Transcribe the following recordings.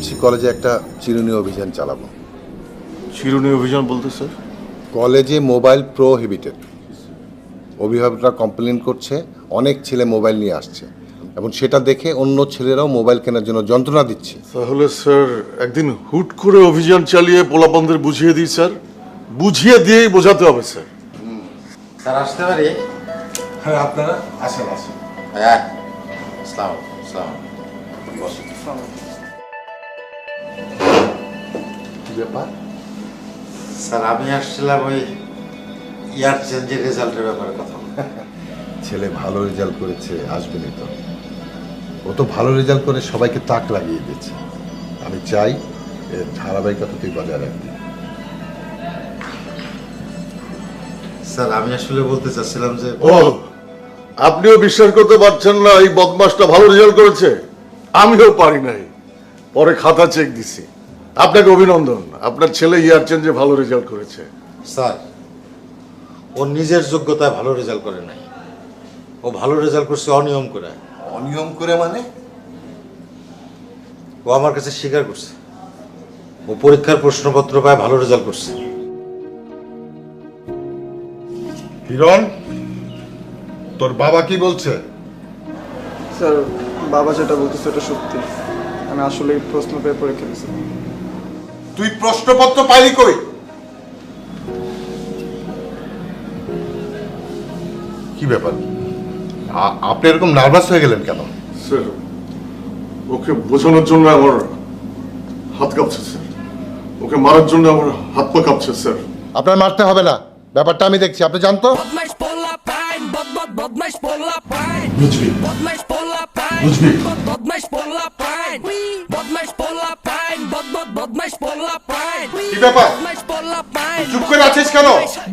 ভাবছি কলেজে একটা চিরুনি অভিযান চালাবো। চিরুনি অভিযান বলতে স্যার? কলেজে মোবাইল প্রোহিবিটেড। অভিভাবকরা কমপ্লেন করছে অনেক ছেলে মোবাইল নিয়ে আসছে এবং সেটা দেখে অন্য ছেলেরাও মোবাইল কেনার জন্য যন্ত্রণা দিচ্ছে। তাহলে স্যার একদিন হুট করে অভিযান চালিয়ে পোলাপানদের বুঝিয়ে দিই স্যার। বুঝিয়ে দিয়েই বোঝাতে হবে স্যার। স্যার আসতে পারি? হ্যাঁ, আপনারা আসেন আসেন। হ্যাঁ, আসসালামু আসসালাম। কি ব্যাপার? স্যার আমি আসছিলাম ওই ইয়ার চেঞ্জের রেজাল্টের ব্যাপারে কথা বলতে। ছেলে ভালো রেজাল্ট করেছে, আসবেনই তো। ও তো ভালো রেজাল্ট করে সবাইকে তাক লাগিয়ে দিচ্ছে। আমি চাই এর ধারাবাহিকতা তুই বজায় রাখবি। স্যার আমি আসলে বলতে চাচ্ছিলাম যে ও, আপনিও বিশ্বাস করতে পারছেন না এই বদমাসটা ভালো রেজাল্ট করেছে? আমিও পারি নাই। পরে খাতা চেক দিছি। আপনাকে অভিনন্দন, আপনার ছেলে ইয়ার চেঞ্জে ভালো রেজাল্ট করেছে। স্যার ও নিজের যোগ্যতায় ভালো রেজাল্ট করে নাই, ও ভালো রেজাল্ট করছে অনিয়ম করে। অনিয়ম করে মানে? ও আমার কাছে স্বীকার করছে ও পরীক্ষার প্রশ্নপত্র পায় ভালো রেজাল্ট করছে। হিরণ, তোর বাবা কি বলছে? স্যার বাবা যেটা বলতেছে এটা সত্যি। আমি আসলে প্রশ্ন পেয়ে পরীক্ষা দিয়েছি। তুই প্রশ্নপত্র পাইলি কই? কি ব্যাপার, আপনি এরকম নার্ভাস হয়ে গেলেন কেন? স্যার ওকে বোঝানোর জন্য আমার হাত কাঁপছে স্যার। ওকে মারার জন্য আমার হাত পা কাঁপছে স্যার। আপনার মারতে হবে না, ব্যাপারটা আমি দেখছি। আপনি জানতো Botmash pola pain, botmash pola pain. বুঝবি Botmash pola pain, বুঝবি botmash pola pain. Botmash pola pain, botmash pola pain. কি ব্যাপার? Botmash pola pain. চুপ করে আছিস কেন?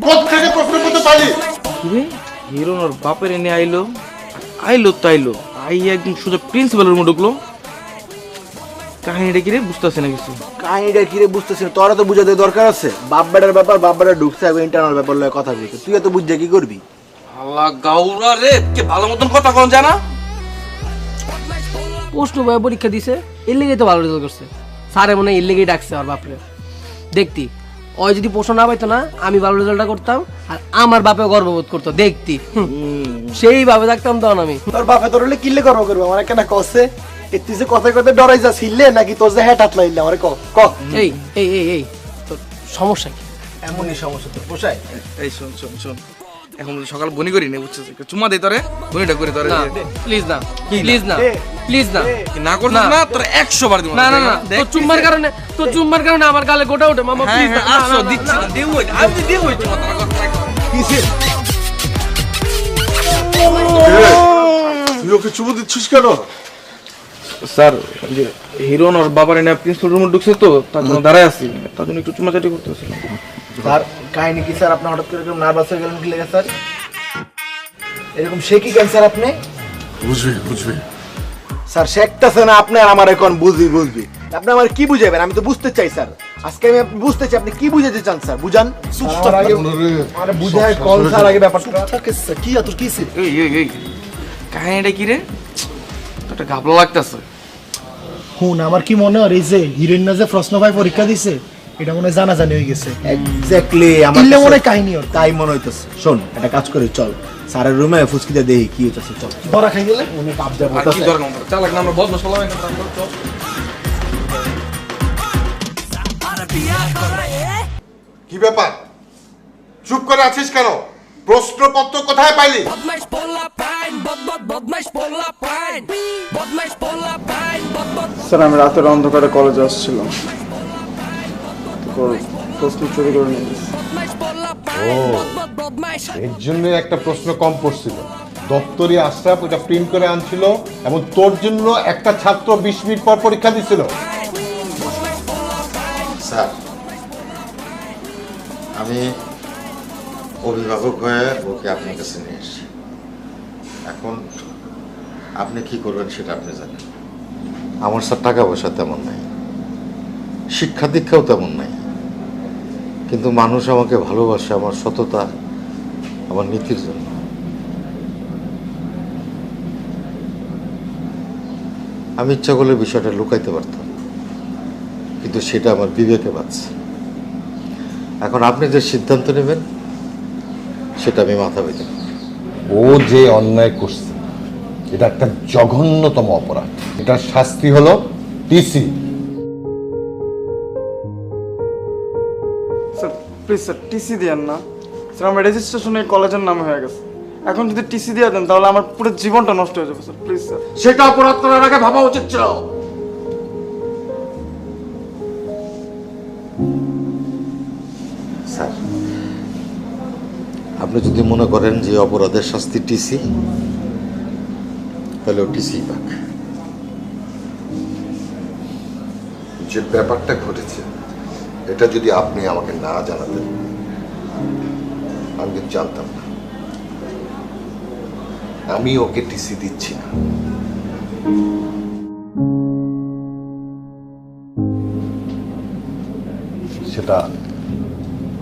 কোত্থেকে প্রশ্নপত্র পাইলি? কিরে হিরোন ওর বাপের এনে আইলো আইলো তাইলো আই একদম সোজা প্রিন্সিপালের রুমে ঢুকলো। কাহিনীটা কিরে বুঝতেছে না কিছু। কাহিনীটা কিরে বুঝতেছি না, তোরা তো বুঝাতে দরকার আছে। বাপ বেটার ব্যাপার, বাপ বেটা ঢুকছে একবার ইন্টারনাল ব্যাপার লয়ে কথা বলতে, তুই এত বুঝে কি করবি? আল্লাহ গাউরা রে, কে ভালো মতন কথা কোন জানা। প্রশ্ন বয়ে পরীক্ষা দিছে, এর লেগেই তো ভালো রেজাল্ট করছে। স্যারে মনে হয় এর লেগেই ডাকছে আমার বাপরে। দেখতি ওই যদি প্রশ্ন না পাইতো না, আমি ভালো রেজাল্টটা করতাম আর আমার বাপে গর্ববোধ করতো। দেখতি সেইভাবে থাকতাম তখন আমি। তোর বাপে তোর হলে কিল্লে করবো করবো আমার কেন কষে? তুই যে কথায় কথায় ডরাই যা ছিলে নাকি তোর যে হ্যাট হাত লাইলে আমার ক এই এই এই এই তোর সমস্যা কি? এমনই সমস্যা তোর পোষায়? এই শোন শোন শোন, এখন বলতে সকাল বনি করি নে, বুঝছিস? একটু চুমা দে তোরে, বনিটা করে তোরে। না প্লিজ না, প্লিজ না, প্লিজ না, কি না করছিস না তোর 100 বার দিব। না না না, তোর চুম্মার কারণে আমার গালে গোটা ওঠে মামা। প্লিজ না, না, না, দিচ্ছি না, না, দেব আমি দেব তোমার কথা। কিসে? তুই ওকে চুমু দিচ্ছিস কেন? স্যার যে হিরোন ওর বাবার এনে প্রিন্সিপাল রুমে ঢুকছে তো, তার জন্য দাঁড়ায় আছি, তার জন্য একটু চুমাচাটি করতেছিলাম। স্যার কাহিনী কি স্যার? আপনি হঠাৎ করে এরকম নার্ভাস হয়ে গেলেন কি লেগে স্যার? এরকম সে কি কেন স্যার আপনি? বুঝবি বুঝবি। স্যার শেখতেছে না আপনি আর আমার এখন বুঝবি। আপনি আমার কি বুঝাবেন? আমি তো বুঝতে চাই স্যার। আজকে আমি বুঝতে চাই আপনি কি বুঝাতে চান স্যার, বুঝান। আরে বুঝায় কল স্যার আগে ব্যাপারটা কি তোর কিসে? এই এই এই কাহিনীটা কি রে? তো একটা ঘাবলা লাগতেছে। হুন আমার কি মনে হয় এই যে হিরোইন যে প্রশ্ন ভাই পরীক্ষা দিছে এটা মনে হয় জানাজানি হয়ে গেছে। এক্স্যাক্টলি আমার কিল্লে মনে হয় কাহিনী ওর। তাই মনে হইতেছে। শোন একটা কাজ করি, চল স্যারের রুমে ফুসকিতে দেখি কি হইতেছে। চল ধরা খাই গেলে উনি কাপ দেবো। আর কি দরকার আমাদের? চালাক না আমরা বদমাশ হলাম না, তারপর চল। কি ব্যাপার, চুপ করে আছিস কেন? প্রশ্নপত্র কোথায় পাইলি? Botmash pola pain, botmash pola pain. Botmash pola pain, sir আমি রাতের অন্ধকারে কলেজে আসছিলাম, প্রশ্ন চুরি করে নিয়ে গেছি। botmash pola ও, pain. Botmash. এর জন্য একটা প্রশ্ন কম পড়ছিল। দপ্তরি আশরাফ ওটা প্রিন্ট করে আনছিল এবং তোর জন্য একটা ছাত্র 20 মিনিট পর পরীক্ষা দিছিল। স্যার আমি অভিভাবক হয়ে ওকে আপনার কাছে নিয়ে এসেছি। এখন আপনি কি করবেন সেটা আপনি জানেন। আমার স্যার টাকা পয়সা তেমন নাই, শিক্ষা দীক্ষাও তেমন নাই, কিন্তু মানুষ আমাকে ভালোবাসে আমার সততা, আমার নীতির জন্য। আমি ইচ্ছা করলে বিষয়টা লুকাইতে পারতাম, কিন্তু সেটা আমার বিবেকে বাঁচছে। এখন আপনি যে সিদ্ধান্ত নেবেন সেটা আমি মাথা পেতে। ও যে অন্যায় করছে এটা একটা জঘন্যতম অপরাধ। এটার শাস্তি হলো TC. Sir please sir TC দিয়েন না স্যার, আমার রেজিস্ট্রেশনে কলেজের নামে হয়ে গেছে। এখন যদি টিসি দিয়ে দেন তাহলে আমার পুরো জীবনটা নষ্ট হয়ে যাবে স্যার, প্লিজ স্যার। সেটা অপরাধ করার আগে ভাবা উচিত ছিল। স্যার, আপনি যদি মনে করেন যে অপরাধের শাস্তি টিসি, তাহলে ও টিসি পাক। যে ব্যাপারটা ঘটেছে এটা যদি আপনি আমাকে না জানাতেন আমি কিন্তু জানতাম না। আমি ওকে টিসি দিচ্ছি না। সেটা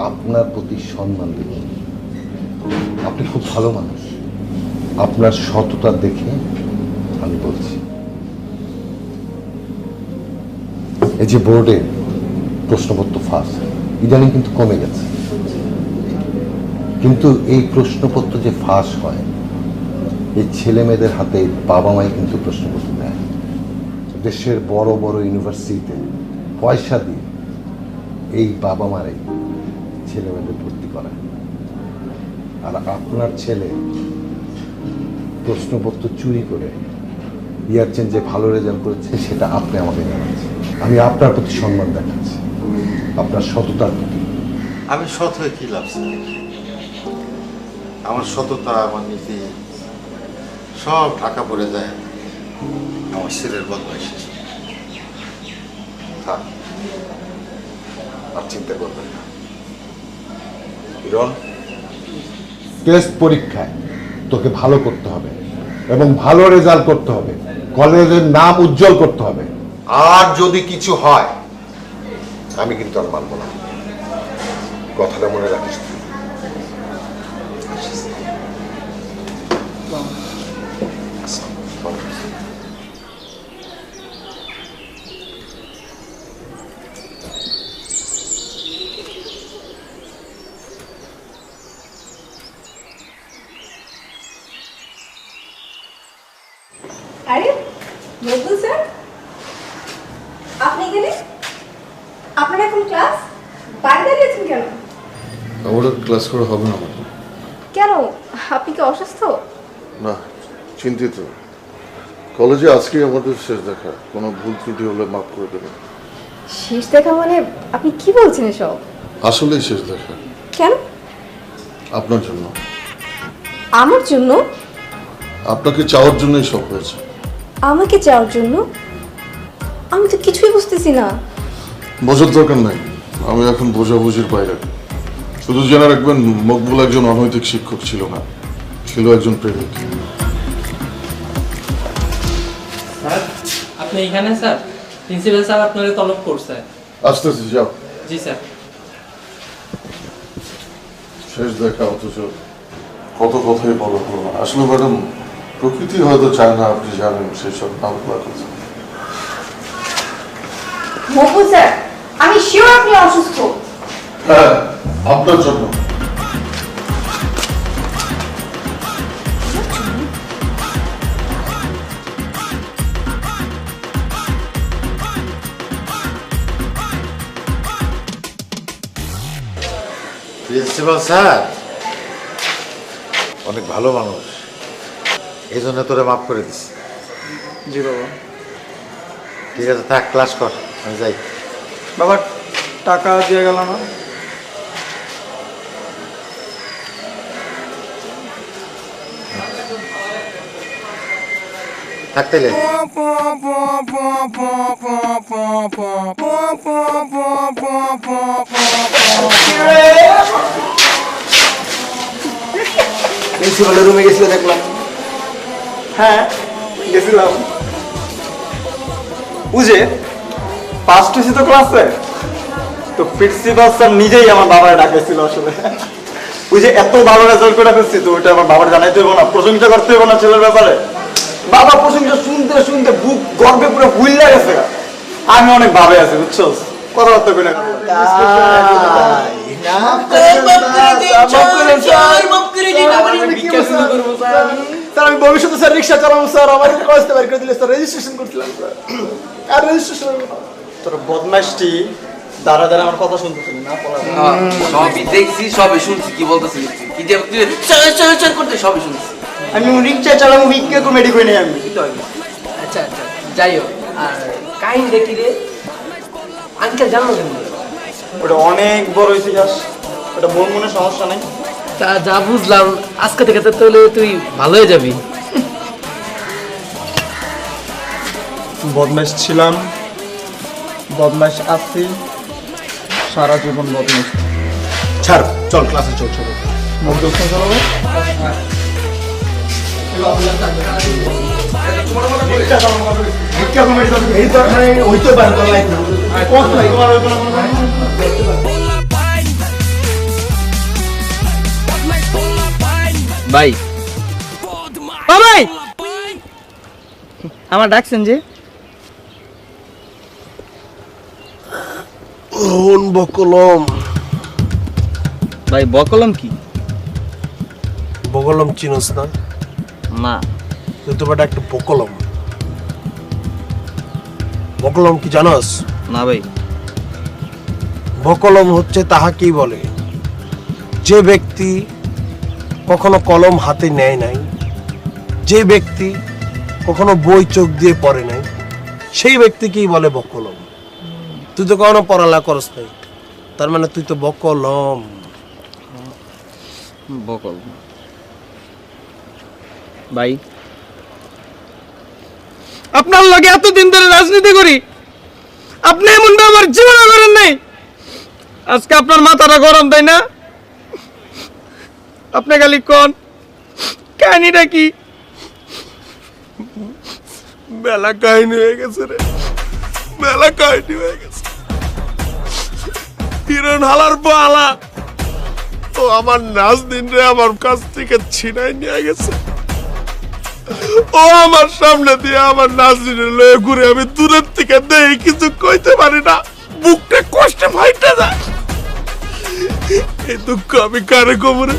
আপনার প্রতি সম্মান দেখে। আপনি খুব ভালো মানুষ, আপনার সততা দেখে আমি বলছি। এই যে বোর্ডে প্রশ্নপত্র ফাঁস ইদানিং কিন্তু কমে গেছে, কিন্তু এই প্রশ্নপত্র যে ফাঁস হয় এই ছেলে মেয়েদের হাতে বাবা মাই কিন্তু প্রশ্নপত্র দেয়। দেশের বড় বড় ইউনিভার্সিটিতে পয়সা দিয়ে এই বাবা মারাই ছেলে মেয়েদের ভর্তি করায়। আর আপনার ছেলে প্রশ্নপত্র চুরি করে ইয়ার যে ভালো রেজাল্ট করেছে সেটা আপনি আমাকে জানাচ্ছেন। আমি আপনার প্রতি সম্মান দেখাচ্ছি, আপনার সততার প্রতি। আমি সৎ হয়ে কি লাভ স্যার? আমার সততা, আমার নীতি সব ঢাকা পড়ে যায় আমার ছেলের বদমাইশি। থাক, আর চিন্তা করবেন না। হিরণ, টেস্ট পরীক্ষায় তোকে ভালো করতে হবে এবং ভালো রেজাল্ট করতে হবে, কলেজের নাম উজ্জ্বল করতে হবে। আর যদি কিছু হয় আমি কিন্তু আর মানব না, কথাটা মনে রাখিস। আরে মকবুল স্যার, আপনি এখানে? আপনার এখন ক্লাস? বাড়ি দাঁড়িয়েছেন কেন? আমার ক্লাস করা হবে না। কেন, আপনি কি অসুস্থ? না, চিন্তিত। কলেজে আজকে আমাদের শেষ দেখা, কোনো ভুল ত্রুটি হলে মাফ করে দেবেন। শেষ দেখা মানে আপনি কি বলছেন এসব? আসলেই শেষ দেখা। কেন? আপনার জন্য। আমার জন্য? আপনাকে চাওয়ার জন্যই সব হয়েছে। আমাকে চাওয়ার জন্য? আমি তো কিছুই বুঝতেছি না। বোঝার দরকার নাই, আমি এখন বোঝাবুঝির বাইরে। শুধু জেনে রাখবেন, মকবুল একজন অনৈতিক শিক্ষক ছিল না, ছিল একজন প্রেমিক। স্যার, আপনি এখানে? স্যার, প্রিন্সিপাল স্যার আপনাকে তলব করছে। আসতেছি, যাও। জি স্যার। শেষ দেখা, অথচ কত কথাই বলা হলো না। আসলে ম্যাডাম, প্রকৃতি হয়তো চায় না আপনি জানেন সেসব নামগুলা কথা। মকবুল স্যার, আমি শিওর আপনি অসুস্থ। হ্যাঁ, আপনার জন্য। প্রিন্সিপাল স্যার অনেক ভালো মানুষ, এই জন্য তোরে মাফ করে দিছি। জি বাবা। ঠিক আছে, থাক, ক্লাস কর, আমি যাই। বাবা টাকা দিয়ে গেল না? থাকতে প্রিন্সিপালের রুমে গেছিল দেখলাম। হ্যাঁ গেছিলাম। বুঝে ফার্স্ট হয়েছি তো ক্লাসে, তো প্রিন্সিপাল স্যার নিজেই আমার বাবার ডাকেছিল। আসলে বুঝে এত ভালো রেজাল্ট করে ফেলছি, তো ওইটা আমার বাবার জানাইতে হইব না, প্রশংসা করতে হইব না ছেলের ব্যাপারে। বাবা প্রশংসা শুনতে শুনতে বুক গর্বে পুরো ভুল গেছে। আমি অনেক ভাবে আছি, বুঝছো? কথাবার্তা কই না স্যার আমি ভবিষ্যতে স্যার রিক্সা চালাবো স্যার আমার কলেজ থেকে বের করে দিলে স্যার রেজিস্ট্রেশন করছিলাম স্যার আর রেজিস্ট্রেশন তোর বদমাইশটি দাঁড়া দাঁড়া আমার কথা শুনতেছিস না সবই দেখছি, সবই শুনছি কি বলতেছিস, কি যে তুই চল করতে সবই শুনছি। আমি রিক্সা চালাবো ভিক্ষা কমেডি কই নাই আমি আচ্ছা আচ্ছা যাই হোক, আর কাহিনী দেখি রে আঙ্কেল জানো কেন? ওটা অনেক বড় ইতিহাস, ওটা মন মনে সমস্যা নাই। তা যা বুঝলাম আজকে থেকে তো তাহলে তুই ভালো হয়ে যাবি। বদমাইশ ছিলাম, বদমাইশ আছি, সারা জীবন বদমাইশ। ছাড়, চল ক্লাসে চল চল। মুখ দোষ চালাবো এই তো হইতে পারে তো লাইক কত লাইক ভাই ও ভাই আমার ডাকছেন যে? বকলম ভাই বকলম কি? বকলম চিনোস না? না। তুই তো বেটা একটা বকলম। বকলম কি জানোস? না ভাই। বকলম হচ্ছে তাহাকেই বলে যে ব্যক্তি কখনো কলম হাতে নেয় নাই, যে ব্যক্তি কখনো বই চোখ দিয়ে পড়ে নাই, সেই ব্যক্তিকেই বলে বকলম। তুই তো কখনো পড়ালেখা করস নাই, তার মানে তুই তো বকলম। বকল ভাই আপনার লগে এতদিন ধরে রাজনীতি করি, আপনি এমন আমার জীবনে করেন নাই। আজকে আপনার মাথাটা গরম, তাই না? আপনি খালি কোন কাহিনীটা কি? মেলা কাহিনী হয়ে গেছে রে, মেলা কাহিনী হয়ে গেছে। হিরণ হালার পালা ও আমার নাজদিন রে আমার কাছ থেকে ছিনাই নিয়ে গেছে। ও আমার সামনে দিয়ে আমার নাজদিনের লয়ে ঘুরে, আমি দূরের থেকে দেখি কিছু কইতে পারি না, বুকটা কষ্টে ফাইটে যায়। এই দুঃখ আমি কারে কমরে?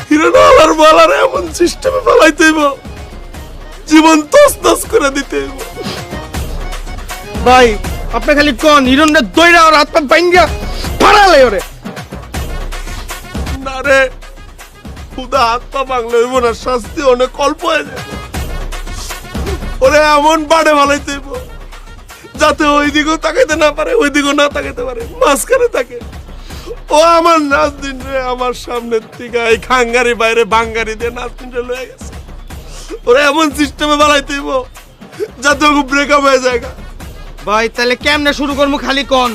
হিরণ হালার পালার এমন সিস্টেমে ফেলাইতে হইব, জীবন তস তস করে দিতে হইব। ভাই আপনি খালি কোন হিরণরে দইরা আর হাত পা বাইঙ্গা ফাড়ালে ওরে। না রে, খুদা হাত পা ভাঙলে হইব না, শাস্তি অনেক অল্প হয়ে যাবে। ওরে এমন বাড়ে ভালাইতে হইব যাতে ওই দিকেও তাকাইতে না পারে, ওই দিকেও না তাকাইতে পারে, মাঝখানে থাকে। ও আমার নাজদিন রে আমার সামনের থেকে এই খাঙ্গারি বাইরে বাঙ্গারি দিয়ে নাজদিন রে লয়ে গেছে। ওরে এমন সিস্টেমে বানাইতে হইব যাতে ওকে ব্রেকআপ হয়ে যায়। ভাই তাহলে কেমনে শুরু করবো খালি কোন?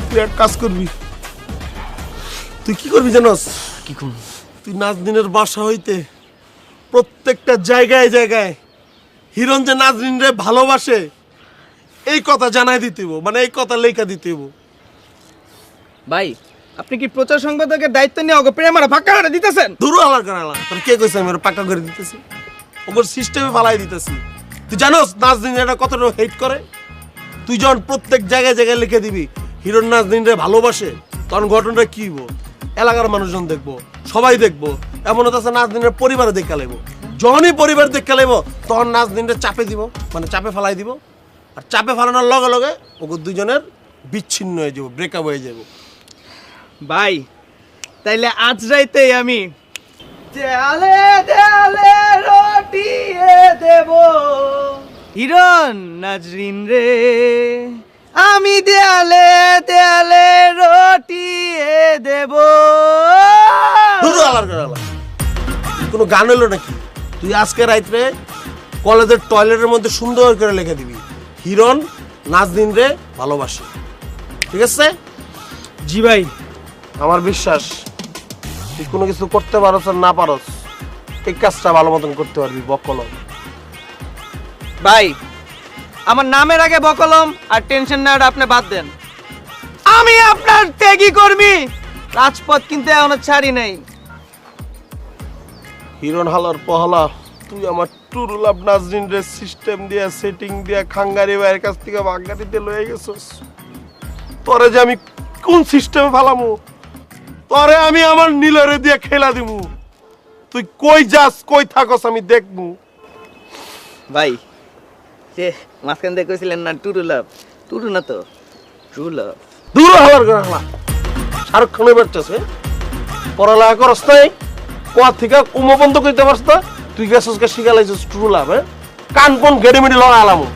তুই এক কাজ করবি, তুই কি করবি জানোস? কি করবি? তুই নাজদিনের বাসা হইতে প্রত্যেকটা জায়গায় জায়গায় হিরণ যে নাজরিন রে ভালোবাসে এই কথা জানাই দিতে হইব, মানে এই কথা লেখা দিতে হইব। ভাই আপনি কি প্রচার সম্পাদকের দায়িত্ব নিয়ে ওকে প্রেম আর ফাঁকা করে দিতেছেন? দূর আলার কারালা, তোর কে কইছে আমি ওর পাকা করে দিতেছি? ওর সিস্টেমে ফালাই দিতেছি। তুই জানোস নাজরিন এটা কতটা হেট করে? তুই যখন প্রত্যেক জায়গায় জায়গায় লিখে দিবি হিরণ নাজরিন রে ভালোবাসে, তখন ঘটনাটা কি হইব? এলাকার মানুষজন দেখবো, সবাই দেখবো, এমন হচ্ছে নাজরিনের পরিবারে দেখে লাইব। যখনই পরিবার দেখে লাইব তখন নাজরিনরে চাপে দিব, মানে চাপে ফেলাই দিব। আর চাপে ফেলানোর লগে লগে ওকে দুজনের বিচ্ছিন্ন হয়ে যাব, ব্রেকআপ হয়ে যাব। ভাই তাইলে আজ রাইতেই আমি দেয়ালে দেয়ালে রটিয়ে দেব হিরণ নাজরিন রে, আমি দেয়ালে দেয়ালে রটিয়ে দেব। কোনো গান হলো নাকি? তুই আজকে রাইতে কলেজের টয়লেটের মধ্যে সুন্দর করে লিখে দিবি হিরণ নাজরিন রে ভালোবাসে, ঠিক আছে? জি ভাই। আমার বিশ্বাস তুই কোনো কিছু করতে পারস আর না পারস, এই কাজটা ভালো মতন করতে পারবি। বকলম ভাই আমার নামের আগে বকলম, আর টেনশন নেওয়াটা আপনি বাদ দেন। আমি আপনার ত্যাগী কর্মী, রাজপথ কিন্তু এখনো ছাড়ি নাই। হিরণ হালার পহলা তুই আমার টুরুলাভ নাজরিন রে সিস্টেম দিয়া সেটিং দিয়া খাঙ্গারি ভাইয়ের কাছ থেকে বাগাড়িতে লয়ে গেছস। তোরে যে আমি কোন সিস্টেমে ফালামু, তোরে আমি আমার নীলরে দিয়ে খেলা দিমু। তুই কই যাস কই থাকস আমি দেখবো। ভাই সে মাঝখান দিয়ে কইছিলেন না টুরু লাভ, টুরু না তো ট্রু লাভ। দূর হওয়ার গলা শাহরুখ খানের বাচ্চাছে পড়ালেখা করস নাই, কোয়া থেকে কুমো বন্ধ করতে পারস না। তুই গেছস কে শিখালাইছিস ট্রু লাভ। হ্যাঁ কান কোন গেড়ে মেডি লগা আলামু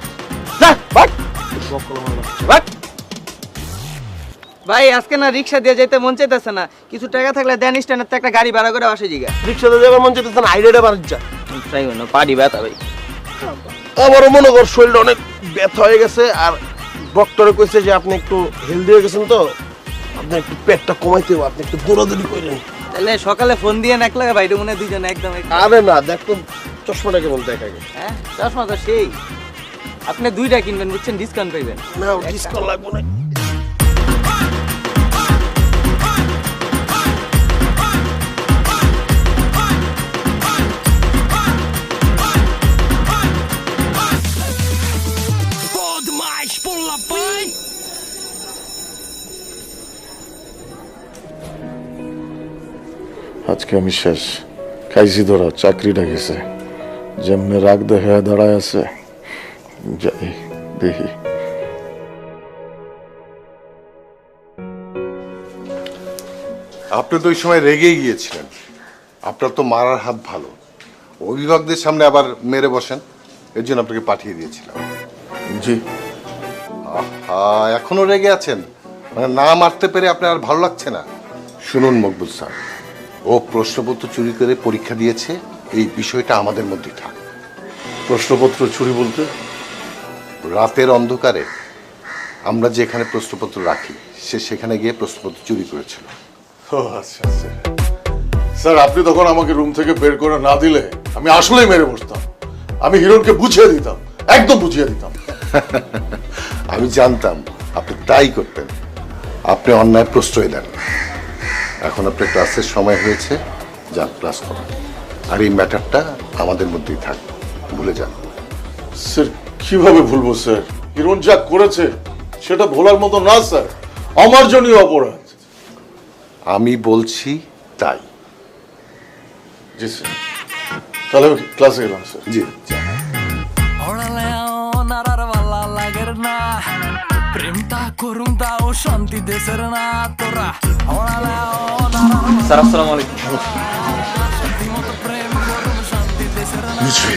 যা ভাগ ভাগ। ভাই আজকে না রিক্সা দিয়ে যেতে মন চাইতেছে না, কিছু টাকা থাকলে দেন স্ট্যান্ডের তো একটা গাড়ি ভাড়া করে আসে জিগা। রিক্সাতে যাবার মন চাইতেছে না, আইডিয়াটা বাড়ি যা। ট্রাই করুন পারি ব্যথা ভাই। আমারও মনে কর শরীরটা অনেক ব্যথা হয়ে গেছে, আর ডক্টরে কইছে যে আপনি একটু হেলদি হয়ে গেছেন, তো আপনি একটু পেটটা কমাইতে হবে, আপনি একটু দৌড়াদৌড়ি করেন। তাহলে সকালে ফোন দিয়ে এক লাগে ভাই মনে দুইজন একদম। আরে না দেখ তো চশমাটা কেমন দেখ আগে। হ্যাঁ চশমা তো সেই, আপনি দুইটা কিনবেন বুঝছেন, ডিসকাউন্ট পাইবেন। না ডিসকাউন্ট লাগবে না। Botmash পোলা পাইন। আজকে আমি শেষ, খাইছি ধরা, চাকরিটা গেছে, যেমনে রাগ দেখে দাঁড়ায় আছে, যাই দেখি। আপনি তো ওই সময় রেগেই গিয়েছিলেন। আপনার তো মারার হাত ভালো, অভিভাবকদের সামনে আবার মেরে বসেন, এর জন্য আপনাকে পাঠিয়ে দিয়েছিলাম। জি আহা, এখনো রেগে আছেন? মানে না মারতে পেরে আপনার আর ভালো লাগছে না? শুনুন মকবুল স্যার, ও প্রশ্নপত্র চুরি করে পরীক্ষা দিয়েছে, এই বিষয়টা আমাদের মধ্যেই থাক। প্রশ্নপত্র চুরি বলতে? রাতের অন্ধকারে আমরা যেখানে প্রশ্নপত্র রাখি, সে সেখানে গিয়ে প্রশ্নপত্র চুরি করেছিল। ও আচ্ছা আচ্ছা। স্যার আপনি তখন আমাকে রুম থেকে বের করে না দিলে আমি আসলেই মেরে বসতাম। আমি হিরণকে বুঝিয়ে দিতাম, একদম বুঝিয়ে দিতাম। আমি জানতাম আপনি তাই করতেন। আপনি অন্যায় প্রশ্রয় দেন। এখন আপনার ক্লাসের সময় হয়েছে, যান ক্লাস করুন। আর এই ম্যাটারটা আমাদের মধ্যেই থাকবে, ভুলে যান। স্যার কিভাবে ভুলবো স্যার? হিরণ যা করেছে সেটা ভোলার মতো না স্যার, অমার্জনীয় অপরাধ। আমি বলছি তাই। জি স্যার, তাহলে আমি ক্লাসে গেলাম স্যার। জি যান। ওড়ালেও নারার ভালা লাগের না, প্রেমটা করুম তাও শান্তি দেশের না তোরা। ওড়ালেও নারার স্যার আসসালামু আলাইকুম। শান্তি মতো প্রেম করুম শান্তি দেশের না। বুঝবি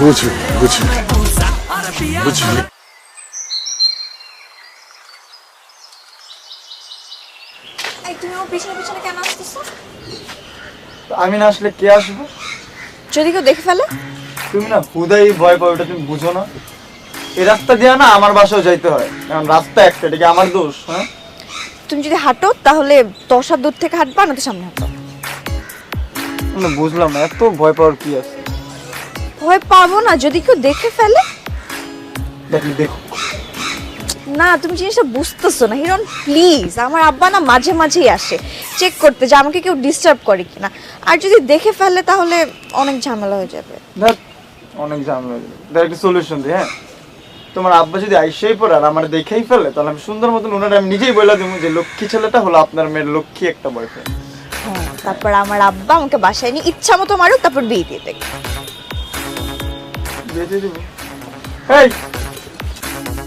বুঝবি বুঝবি বুঝবি। তুমি আমার পিছনে পিছনে কেন আসতেছো? আমি না আসলে কে আসবো? যদি কেউ দেখে ফেলে? তুমি না হুদাই ভয় পাও, এটা তুমি বুঝো না? এই রাস্তা দিয়ে না আমার বাসাও যাইতে হয়, কারণ রাস্তা একটা, এটা কি আমার দোষ? হ্যাঁ তুমি যদি হাঁটো তাহলে 10 হাত দূর থেকে হাঁটবা, না তো সামনে হাঁটো। না বুঝলাম না, এত ভয় পাওয়ার কি আছে? ভয় পাবো না যদি কেউ দেখে ফেলে। দেখি দেখো। না তুমি জিনিসটা বুঝতেছো না হিরণ, প্লিজ। আমার আব্বা না মাঝে মাঝেই আসে চেক করতে যে আমাকে কেউ ডিস্টার্ব করে কিনা, আর যদি দেখে ফেলে তাহলে অনেক ঝামেলা হয়ে যাবে। দেখ অনেক ঝামেলা হয়ে যাবে, দেখ একটা সলিউশন দিই। হ্যাঁ তোমার আব্বা যদি আইসেই পড়ে আর আমার দেখেই ফেলে, তাহলে আমি সুন্দর মতন ওনারা আমি নিজেই বলে দেবো যে লক্ষ্মী ছেলেটা হলো আপনার মেয়ের লক্ষ্মী একটা বয়ফ্রেন্ড। হ্যাঁ, তারপর আমার আব্বা আমাকে বাসায় নিয়ে ইচ্ছা মতো মারুক, তারপর বিয়ে দিয়ে দেবে। বিয়ে দিয়ে দেবো? এই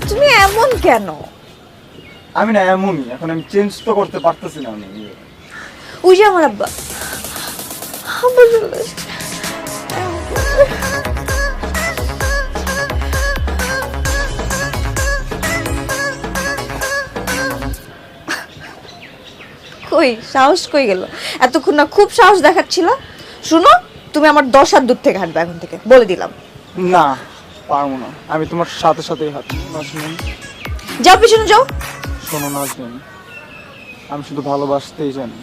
তুমি এমন কেন? আমি না এমনই, এখন আমি চেঞ্জ তো করতে পারতেছি না। আমি ওই যে আমার আব্বা আব্বা চলে এসেছে। কই সাহস কই গেল? এতক্ষণ না খুব সাহস দেখাচ্ছিল। শুনো, তুমি আমার 10 হাত দূর থেকে হাঁটবে এখন থেকে, বলে দিলাম। না পারবো না, আমি তোমার সাথে সাথেই হাঁটবো। নাজনীন যাও, পিছনে যাও। শোনো নাজনীন, আমি শুধু ভালোবাসতেই জানি।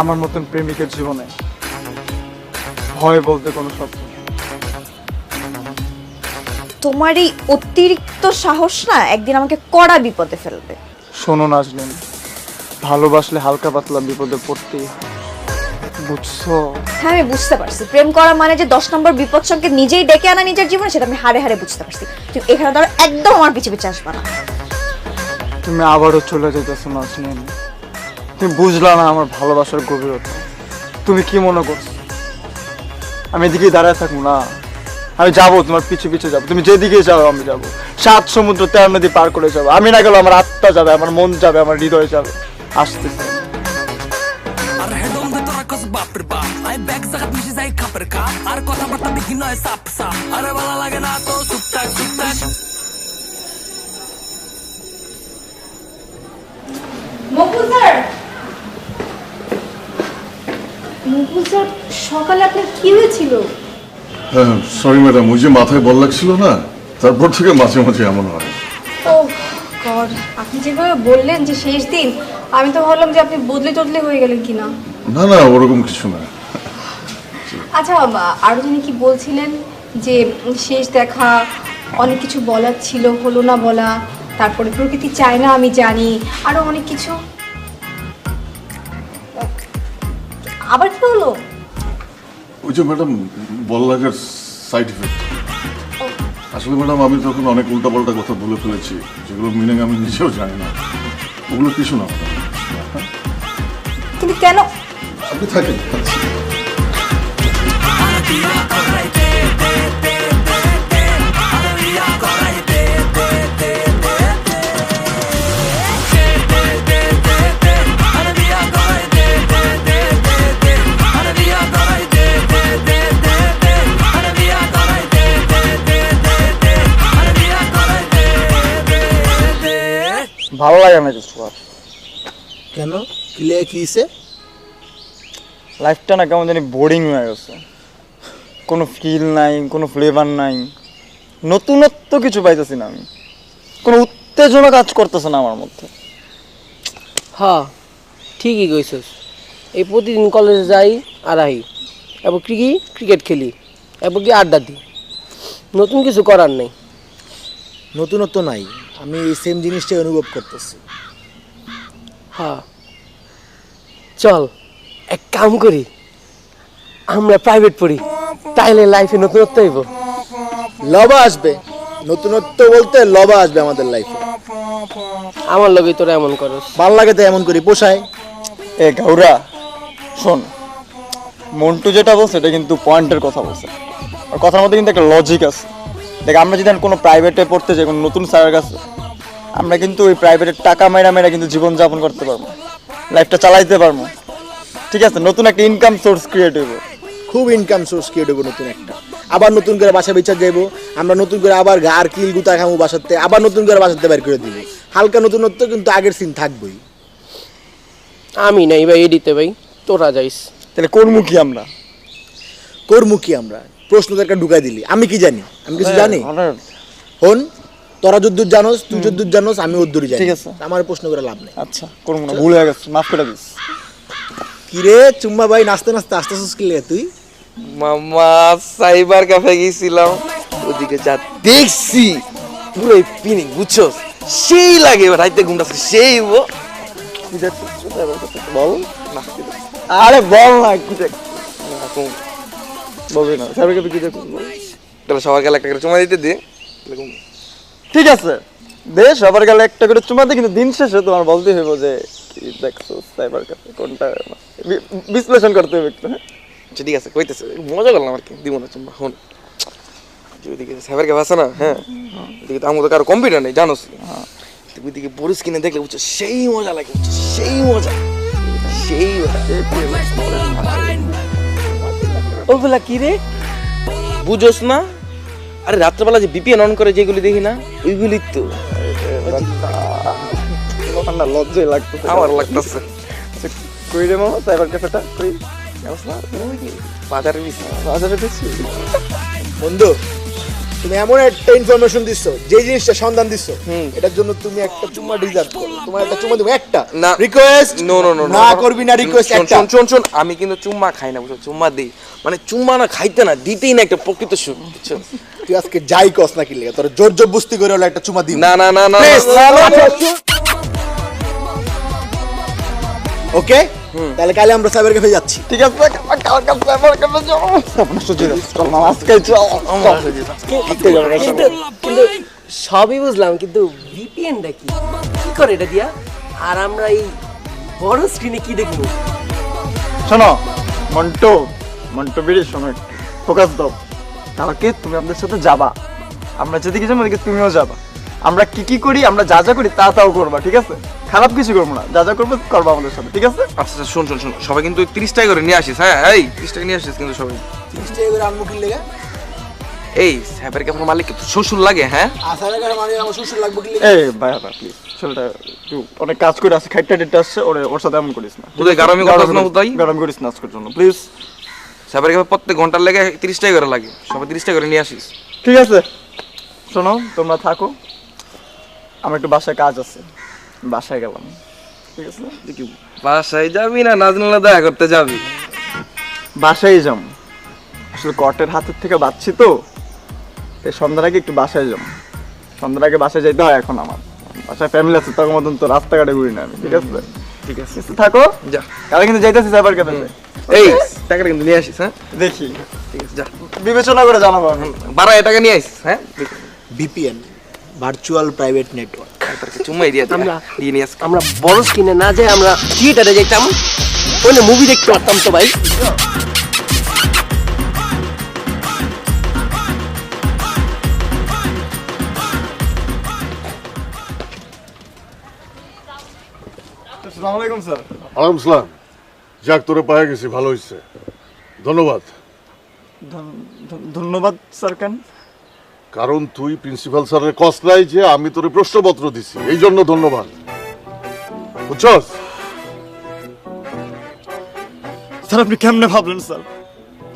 আমার মতন প্রেমিকের জীবনে ভয় বলতে কোনো শব্দ নেই। তোমার এই অতিরিক্ত সাহস না একদিন আমাকে কড়া বিপদে ফেলবে। শোনো নাজনীন, ভালোবাসলে হালকা পাতলা বিপদে পড়তেই হয়। বুঝছো? হ্যাঁ আমি বুঝতে পারছি, প্রেম করা মানে যে 10 নম্বর বিপদ সংকেত নিজেই ডেকে আনা নিজের জীবনে, সেটা আমি হাড়ে হাড়ে বুঝতে পারছি। তুমি এখানে ধরো একদম আমার পিছে পিছে আসবা না। তুমি আবারও চলে যেতেছো নাজনীন। তুমি বুঝলা না আমার ভালোবাসার গভীরতা। তুমি কি মনে করছো আমি এদিকে দাঁড়ায় থাকবো না? আমি যাবো, তোমার পিছে পিছে যাবো, তুমি যেদিকে যাও আমি যাবো। 7 সমুদ্র 13 নদী পার করে যাবো। আমি না গেলে আমার আত্মা যাবে, আমার মন যাবে, আমার হৃদয় যাবে। আসতেছে আর হেডম দে তোরা কস বাপের বাপ আই ব্যাগ জাগাত মিশে যাই খাপের খা আর কথা বার্তা বিঘ্ন হয় সাপ সাপ আরে ভালো লাগে না তো সুপটাক সুপটাক মুকুল স্যার, মুকুল স্যার সকালে আপনার কি হয়েছিল? হ্যাঁ সরি ম্যাডাম, ওই যে মাথায় বল লাগছিল না, তারপর থেকে মাঝে মাঝে এমন হয়। ও গড, আপনি যেভাবে বললেন যে শেষ দিন, আমি তো ভাবলাম যে আপনি বদলে টদলে হয়ে গেলেন কিনা। না না, ওরকম কিছু না। আচ্ছা, আরো যিনি কি বলছিলেন যে শেষ দেখা, অনেক কিছু বলার ছিল, হলো না বলা, তারপরে প্রকৃতি চায় না আমি জানি, আরো অনেক কিছু। আবার কি হলো? ওই যে ম্যাডাম বল লাগার সাইড ইফেক্ট। আসলে ম্যাডাম আমি তখন অনেক উল্টাপাল্টা কথা বলে ফেলেছি, যেগুলো মিনিং আমি নিজেও জানি না। ওগুলো কিছু না ম্যাডাম। কিন্তু কেন? আপনি থাকেন। ভালো লাগে না কিছু আর। কেন? ক্লিয়ার কিসে? লাইফটা না কেমন জানি বোরিং হয়ে গেছে। কোনো ফিল নাই, কোনো ফ্লেভার নাই, নতুনত্ব কিছু পাইতেছি না আমি। কোনো উত্তেজনা কাজ করতেছে না আমার মধ্যে। হ্যাঁ ঠিকই কইছস। এই প্রতিদিন কলেজে যাই আর আহি, এবং ক্রিকেট খেলি, এবং কি আড্ডা দিই, নতুন কিছু করার নেই। নতুনত্ব নাই, আমি এই সেম জিনিসটাই অনুভব করতেছি। হ্যাঁ চল এক কাম করি, আমরা প্রাইভেট পড়ি, তাইলে লাইফে নতুনত্ব হইব। লবা আসবে, নতুনত্ব বলতে লবা আসবে আমাদের লাইফে। আমার লগে তোরা এমন করস, ভাল লাগে তো এমন করি, পোষায়। এ গাউরা শোন, মন্টু যেটা বলছে এটা কিন্তু পয়েন্টের কথা বলছে। আর কথার মধ্যে কিন্তু একটা লজিক আছে। দেখ, আমরা যদি কোনো প্রাইভেটে পড়তে যাই, কোনো নতুন স্যারের কাছে, আমরা কিন্তু ওই প্রাইভেটের টাকা মেরা কিন্তু জীবনযাপন করতে পারবো, লাইফটা চালাইতে পারবো। ঠিক আছে, নতুন একটা ইনকাম সোর্স ক্রিয়েট হইব। খুব ইনকাম সোর্স ক্রিয়েট হবো নতুন একটা। আবার নতুন করে বাসা বিচার যাইবো আমরা, নতুন করে আবার গার কিল গুতা খামু বাসাতে, আবার নতুন করে বাসাতে বের করে দিব। হালকা নতুনত্ব কিন্তু আগের সিন থাকবেই। আমি নাই ভাই এডিতে, ভাই তোরা যাইস। তাহলে করমু কি আমরা? করমু কি আমরা? প্রশ্ন একটা ঢুকাই দিলি, আমি কি জানি? আমি কিছু জানি? হন, তোরা যদ্দূর জানোস, তুই যদ্দূর জানোস, আমি ওদ্দূরই জানি। ঠিক আছে, আমার প্রশ্ন করে লাভ নেই। আচ্ছা করমু না, ভুল হয়ে গেছে, মাফ করে দিস। কিরে চুম্মা ভাই, নাচতে নাচতে আসতেছিস কি লে তুই? মামা সাইবার ক্যাফে গেছিলাম, ওদিকে যা দেখছি পুরো পিনিক, বুঝছো? সেই লাগে রাইতে ঘুমটা সেই বল না, আরে বল না, কি দেখ বলবি না সাইবার ক্যাফে কি দেখুন, তাহলে সবার গেলে একটা করে চুমা দিতে দে। ঠিক আছে, দে সবার গেলে একটা করে চুমা দে, কিন্তু দিন শেষে তোমার বলতে হইব যে কি দেখছো সাইবার ক্যাফে কোনটা, বিশ্লেষণ করতে হবে একটু। হ্যাঁ আচ্ছা ঠিক আছে, কইতেছে মজা করলাম আর কি, দিব না চুম্বা। হন ওইদিকে সাইবার ক্যাফে আছে না, হ্যাঁ ওইদিকে তো আমার তো কারো কম্পিউটার নেই জানোস, ওইদিকে বরুস কিনে দেখলে বুঝছো সেই মজা লাগে, বুঝছো সেই মজা, সেই ওগুলা কি রে বুঝোস না? আরে রাত্রেবেলা যে বিপিএন অন করে যেগুলি দেখি না, ওইগুলি তো লজ্জাই লাগতেছে আমার লাগতেছে। কই রে মামা সাইবার ক্যাফেটা কই? বাজারে বন্ধু, তুমি এমন একটা ইনফরমেশন দিচ্ছ, যে জিনিসটা সন্ধান দিচ্ছ, এটার জন্য তুমি একটা চুম্মা ডিজার্ভ করো। তোমার একটা চুম্মা দেবো, একটা না রিকোয়েস্ট। নো নো নো না করবি না রিকোয়েস্ট একটা। শোন, আমি কিন্তু চুম্মা খাই না, বুঝছো? চুম্মা দিই মানে চুম্মা না খাইতে না, দিতেই না একটা প্রকৃত সুখ, বুঝছো? তুই আজকে যাই কস না কি লাগে, তোর জোর জবরদস্তি করে হলো একটা চুম্মা দিবি। না না না না ওকে তাহলে কালে আমরা সাইবার ক্যাফে যাচ্ছি। ঠিক আছে কালকে সাইবার ক্যাফে যাবো। আপনার সহ্য চল না আজকে চল। কিন্তু সবই বুঝলাম, কিন্তু ভিপিএনটা কি কি করে এটা দিয়া? আর আমরা এই বড় স্ক্রিনে কি দেখবো? শোনো মন্টু, মন্টু বেরি শোনো, ফোকাস দাও। কালকে তুমি আমাদের সাথে যাবা, আমরা যেদিকে যাবো ওদিকে তুমিও যাবা। আমরা কি কি করি, আমরা যা যা করি তা তাও করবা, ঠিক আছে? খারাপ কিছু করবো না, যা যা করবো করবা আমাদের সাথে, ঠিক আছে? আচ্ছা আচ্ছা, শোন শোন শোন, সবাই কিন্তু 30 টাকা করে নিয়ে আসিস। হ্যাঁ এই 30 টাকা নিয়ে আসিস কিন্তু সবাই। 30 টাকা করে আনবো কি লেগে? এই সাইবার ক্যাফের মালিক শ্বশুর লাগে? হ্যাঁ সাইবার ক্যাফে মানে আমার শ্বশুর লাগবে কি লেগে? এই ভাইয়া প্লিজ ছেলেটা একটু অনেক কাজ করে আছে, খাইটা ডেটটা আসছে, ওর সাথে এমন করিস না। তুই গারামি করছিস না উদয়? গারামি করিস না আজকের জন্য প্লিজ। সাইবার ক্যাফে প্রত্যেক ঘন্টার লেগে 30 টাকা করে লাগে, সবাই 30 টাকা করে নিয়ে আসিস। ঠিক আছে শোনো, তোমরা থাকো, আমার একটু বাসায় কাজ আছে, বাসায় গেলাম, ঠিক আছে? দেখি বাসায় যাবি না নাজনীলা দেখা করতে যাবি? বাসায় যাম, আসলে কটের হাতের থেকে বাঁচছি তো, তাই সন্ধ্যার আগে একটু বাসায় যাম। সন্ধ্যার আগে বাসায় যাইতে হয় এখন, আমার বাসায় ফ্যামিলি আছে, তখন মতন তো রাস্তাঘাটে ঘুরি না আমি, ঠিক আছে? ঠিক আছে থাকো, যা। কালকে কিন্তু যাইতেছি সাইবার ক্যাফে। এই টাকাটা কিন্তু নিয়ে আসিস। হ্যাঁ দেখি, ঠিক আছে যা, বিবেচনা করে জানাবো আমি। 12 টাকা নিয়ে আসিস। হ্যাঁ ভিপিএন, ভার্চুয়াল প্রাইভেট নেটওয়ার্ক। চুম্মাই দিয়ে দিয়ে নিয়ে আসিস। আমরা বড় স্ক্রিনে না যাই আমরা থিয়েটারে যাইতাম, ওইলে মুভি দেখতে পারতাম তো ভাই। আসসালামু আলাইকুম স্যার। ওয়ালাইকুম সালাম। যাক তোরে পায়ে গেছি, ভালো হয়েছে, ধন্যবাদ। ধন্যবাদ স্যার। কেন? কারণ তুই প্রিন্সিপাল স্যারের কষ্ট নাই যে আমি তোরে প্রশ্নপত্র দিছি, এই জন্য ধন্যবাদ, বুঝছস? স্যার আপনি কেমনে ভাবলেন স্যার,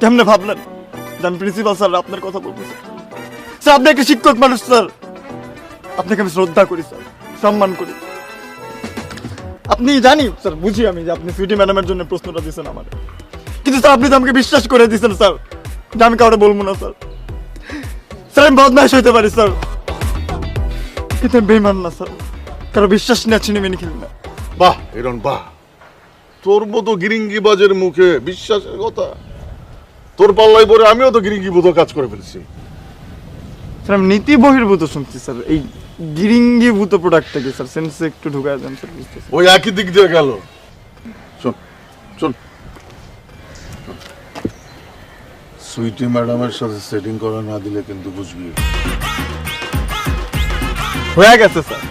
কেমনে ভাবলেন জান প্রিন্সিপাল স্যার আপনার কথা বলতেছে? স্যার আপনি একটা শিক্ষক মানুষ স্যার, আপনাকে আমি শ্রদ্ধা করি স্যার, সম্মান করি। আপনি জানি স্যার, বুঝি আমি যে আপনি সুইটি ম্যাডামের জন্য প্রশ্নটা দিয়েছেন আমার, কিন্তু স্যার আপনি তো আমাকে বিশ্বাস করে দিয়েছেন স্যার যে আমি কাউকে বলবো না স্যার। স্যার আমি বদমাইশ হইতে পারি স্যার, কিন্তু আমি বেইমান না স্যার, কারো বিশ্বাস নিয়ে ছিনে মেনে খেলি না। বাহ এরন বাহ, তোর মতো গিরিঙ্গিবাজের মুখে বিশ্বাসের কথা, তোর পাল্লাই পরে আমিও তো গিরিঙ্গিভূত কাজ করে ফেলছি। স্যার আমি নীতি বহির্ভূত শুনছি স্যার, এই গিরিঙ্গিভূত প্রোডাক্টটা কি স্যার সেন্সে একটু ঢুকায় দেন স্যার, বুঝতেছি। ওই একই দিক দিয়ে গেল। শোন শোন, সুইটি ম্যাডামের সাথে সেটিং করা না দিলে কিন্তু বুঝবি হয়ে গেছে স্যার,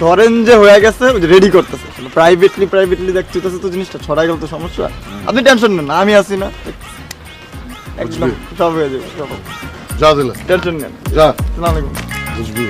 ধরেন যে হয়ে গেছে, রেডি করতেছে প্রাইভেটলি দেখতে তো জিনিসটা ছড়া গেল তো সমস্যা। আপনি টেনশন নেন না, আমি আছি না, একদম সব হয়ে যাবে, সব যা দিলে টেনশন নেন। যা, আসসালামু আলাইকুম। বুঝবি।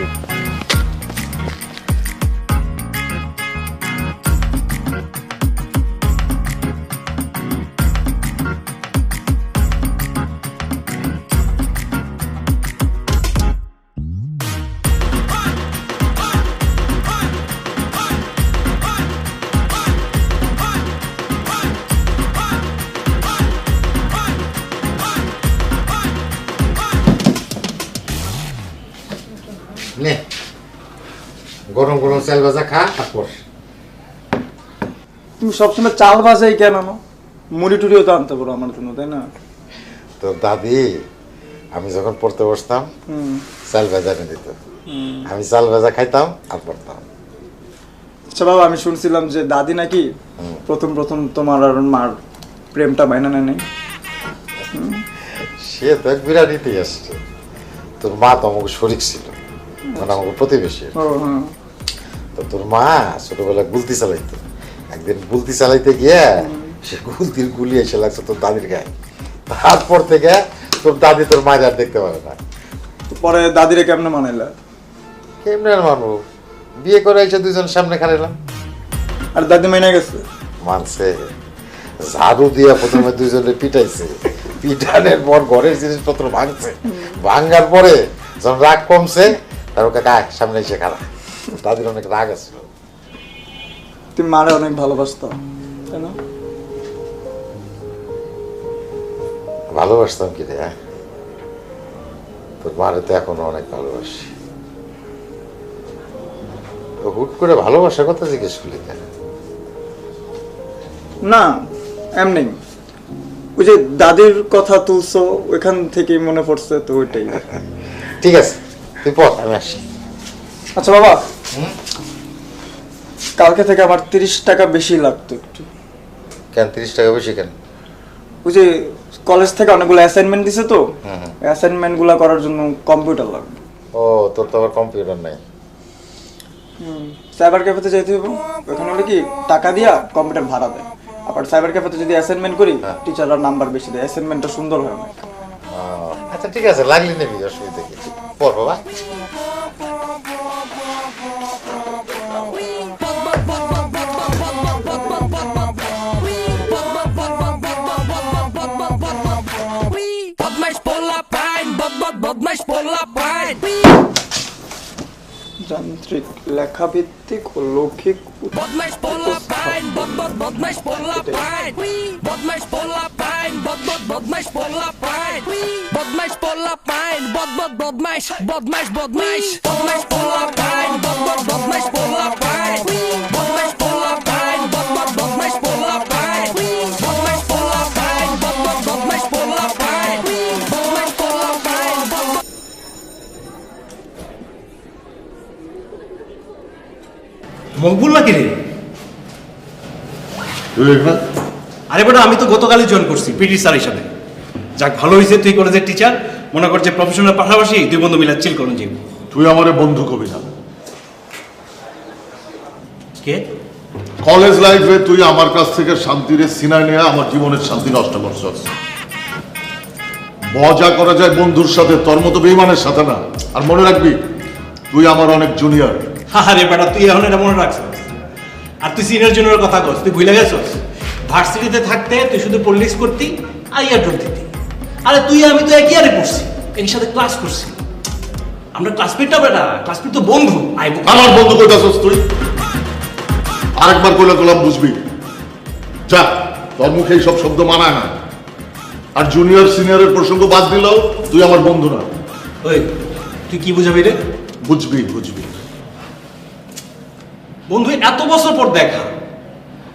নে গরম গরম চাল ভাজা খা, তারপর তুমি সবসময় চাল ভাজাই কেন আনো? মুড়ি টুড়িও তো আনতে পারো আমার জন্য, তাই না? তো দাদি আমি যখন পড়তে বসতাম চাল ভাজা এনে দিত, আমি চাল ভাজা খাইতাম আর পড়তাম। আচ্ছা বাবা, আমি শুনছিলাম যে দাদি নাকি প্রথম তোমার আর মার প্রেমটা বাইনা নেই। সে তো এক বিরাট ইতিহাস রে। তোর মা তো আমাকে শরিক ছিল, মানে আমাকে প্রতিবেশী। তো তোর মা ছোটবেলায় গুলতি চালাইতো, একদিন গুলতি চালাইতে গিয়ে সে গুলতির গুলি এসে লাগছে তোর দাদির গায়ে। তারপর থেকে তোর দাদি তোর মায়ের আর দেখতে পারে না। পরে দাদিরে কেমনে মানাইলা? কেমনে আর মানবো, বিয়ে করে এসে দুইজন সামনে খাড়াইলাম। আর দাদি মাইনা গেছে? মানছে, ঝাড়ু দিয়া প্রথমে দুইজনে পিটাইছে, পিটানের পর ঘরের জিনিসপত্র ভাঙছে, ভাঙার পরে যখন রাগ কমছে তারপর কাকা সামনে এসে খাড়া। দাদির অনেক রাগ আছে। তুমি মারে অনেক ভালোবাসতো, তাই না? ভালোবাসতাম কি রে, তোর মারে তো এখনো অনেক ভালোবাসি। হুট করে ভালোবাসার কথা জিজ্ঞেস করলি কেন? না এমনি ওই যে দাদির কথা তুলছো ওইখান থেকে মনে পড়ছে তো ওইটাই। ঠিক আছে তুই পড়, আমি আসি। আচ্ছা বাবা, কালকে থেকে আমার 30 টাকা বেশি লাগতো একটু। কেন 30 টাকা বেশি কেন? ওই যে কলেজ থেকে অনেকগুলো অ্যাসাইনমেন্ট দিছে তো, অ্যাসাইনমেন্ট গুলা করার জন্য কম্পিউটার লাগবে। ও তোর তো আবার কম্পিউটার নাই। সাইবার ক্যাফেতে যাইতে হবে, ওখানে হলে কি টাকা দিয়া কম্পিউটার ভাড়া দেয়। আবার সাইবার ক্যাফেতে যদি অ্যাসাইনমেন্ট করি টিচাররা নাম্বার বেশি দেয়, অ্যাসাইনমেন্টটা সুন্দর হয় অনেক। আচ্ছা ঠিক আছে, লাগলি নেবি, অসুবিধা কি? পড় বাবা। যান্ত্রিক লেখাভিত্তিক ও লৌকিক মকবুল নাকি রে? তুই এখানে? আরে বেটা, আমি তো গতকালই জয়েন করছি পিটি স্যার হিসাবে। যাক ভালো হয়েছে, তুই কলেজের টিচার, মনে কর যে প্রফেশনের পাশাপাশি দুই বন্ধু মিলে চিল করুন যাবি। তুই আমারে বন্ধু কবি না। কে? কলেজ লাইফে তুই আমার কাছ থেকে শান্তিরে সিনাই নিয়ে আমার জীবনের শান্তি নষ্ট করছস। মজা করা যায় বন্ধুর সাথে, তোর মতো বেঈমানের সাথে না। আর মনে রাখবি তুই আমার অনেক জুনিয়র। আরে বেটা, তুই এখন এটা মনে রাখছিস? আর তুই সিনিয়র জুনিয়র কথা কস, তুই ভুলে গেছস? ভার্সিটিতে থাকতে তুই শুধু পলিটিক্স করতি আর ইয়ার ড্রপ দিতি। আরে তুই আমি তো একই ইয়ারে পড়ছি, একই সাথে ক্লাস করছি। আমরা ক্লাসমেটটা বেটা, ক্লাসমেট তো বন্ধু। আমার বন্ধু কইতাছস তুই? আরেকবার কইলে তোলাম বুঝবি। যা, তোর মুখে সব শব্দ মানায় না। আর জুনিয়র সিনিয়রের প্রসঙ্গ বাদ দিলেও তুই আমার বন্ধু না। ওই তুই কি বুঝাবি রে? বুঝবি বুঝবি। বন্ধু এত বছর পর দেখা,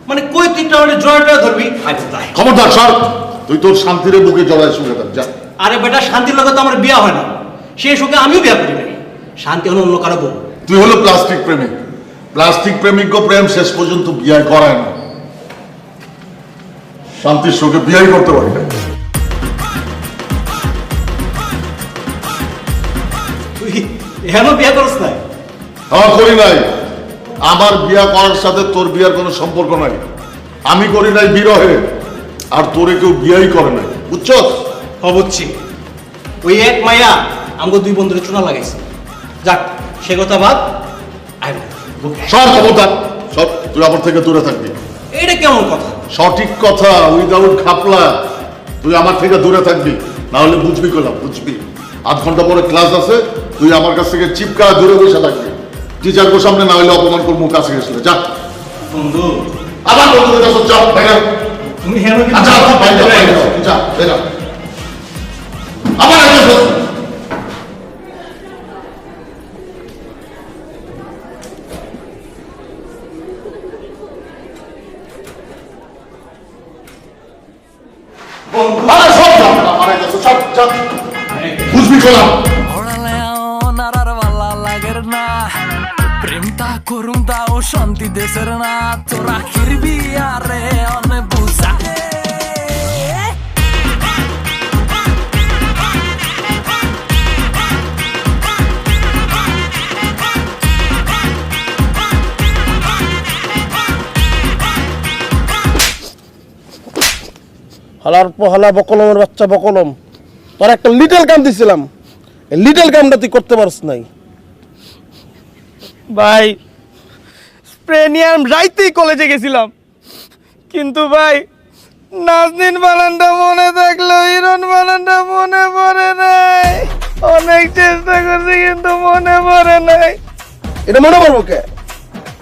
মানে কই তুই একটা জয়টা ধরবি? খবরদার সর, তুই তোর শান্তিরে বুকে জড়ায় শুয়ে থাক। যা। আরে বেটা, শান্তির লগে তো আমার বিয়া হয় না, সেই সঙ্গে আমিও বিয়া করি নাই। শান্তি হলো অন্য কারো বউ। তুই হলো প্লাস্টিক প্রেমিক। প্লাস্টিক প্রেমিক প্রেম শেষ পর্যন্ত বিয়ে করায় না। শান্তির সঙ্গে বিয়াই করতে পারি না। তুই এখনো বিয়া করছ নাই? হ্যাঁ, করি নাই। আমার বিয়া করার সাথে তোর বিয়ার কোনো সম্পর্ক নাই। আমি করি নাই বিরহে, আর তোরে কেউ বিয়াই করে নাই। বুঝছস? বুঝছি। ওই এক মায়া আমাকে দুই বন্ধুরে চুনা লাগাইছে। যাক, সে কথা বাদ। সব খবরদার সব, তুই আমার থেকে দূরে থাকবি। এটা কেমন কথা? সঠিক কথা, উইদাউট খাপলা। তুই আমার থেকে দূরে থাকবি, না হলে বুঝবি কলাম, বুঝবি। আধ ঘন্টা পরে ক্লাস আছে, তুই আমার কাছ থেকে চিপকা দূরে বসে থাকবি। টিচারকে সামনে না হলে অপমান করবো, কাছে গেছিল। যা বন্ধু, আবার বন্ধু যা বাইরে। তুমি হেন কি? আচ্ছা বাইরে যা, বেরা। আবার বুঝবি কলাম। প্রেমটা করুম তাও শান্তি দেশের না, তোরা খিরবি আরে অনেক বুঝা। হালার পহালা বকলমের বাচ্চা বকলম, তোর একটা লিটল কাম দিছিলাম, এই লিটল কামটা তুই করতে পারছ নাই। ভাই স্প্রে নিয়ে আমি রাইতেই কলেজে গেছিলাম, কিন্তু ভাই নাজনীন বানানটা মনে থাকলো, হিরণ বানানটা মনে পড়ে নাই। অনেক চেষ্টা করছি কিন্তু মনে পড়ে নাই। এটা মনে পড়বো কে?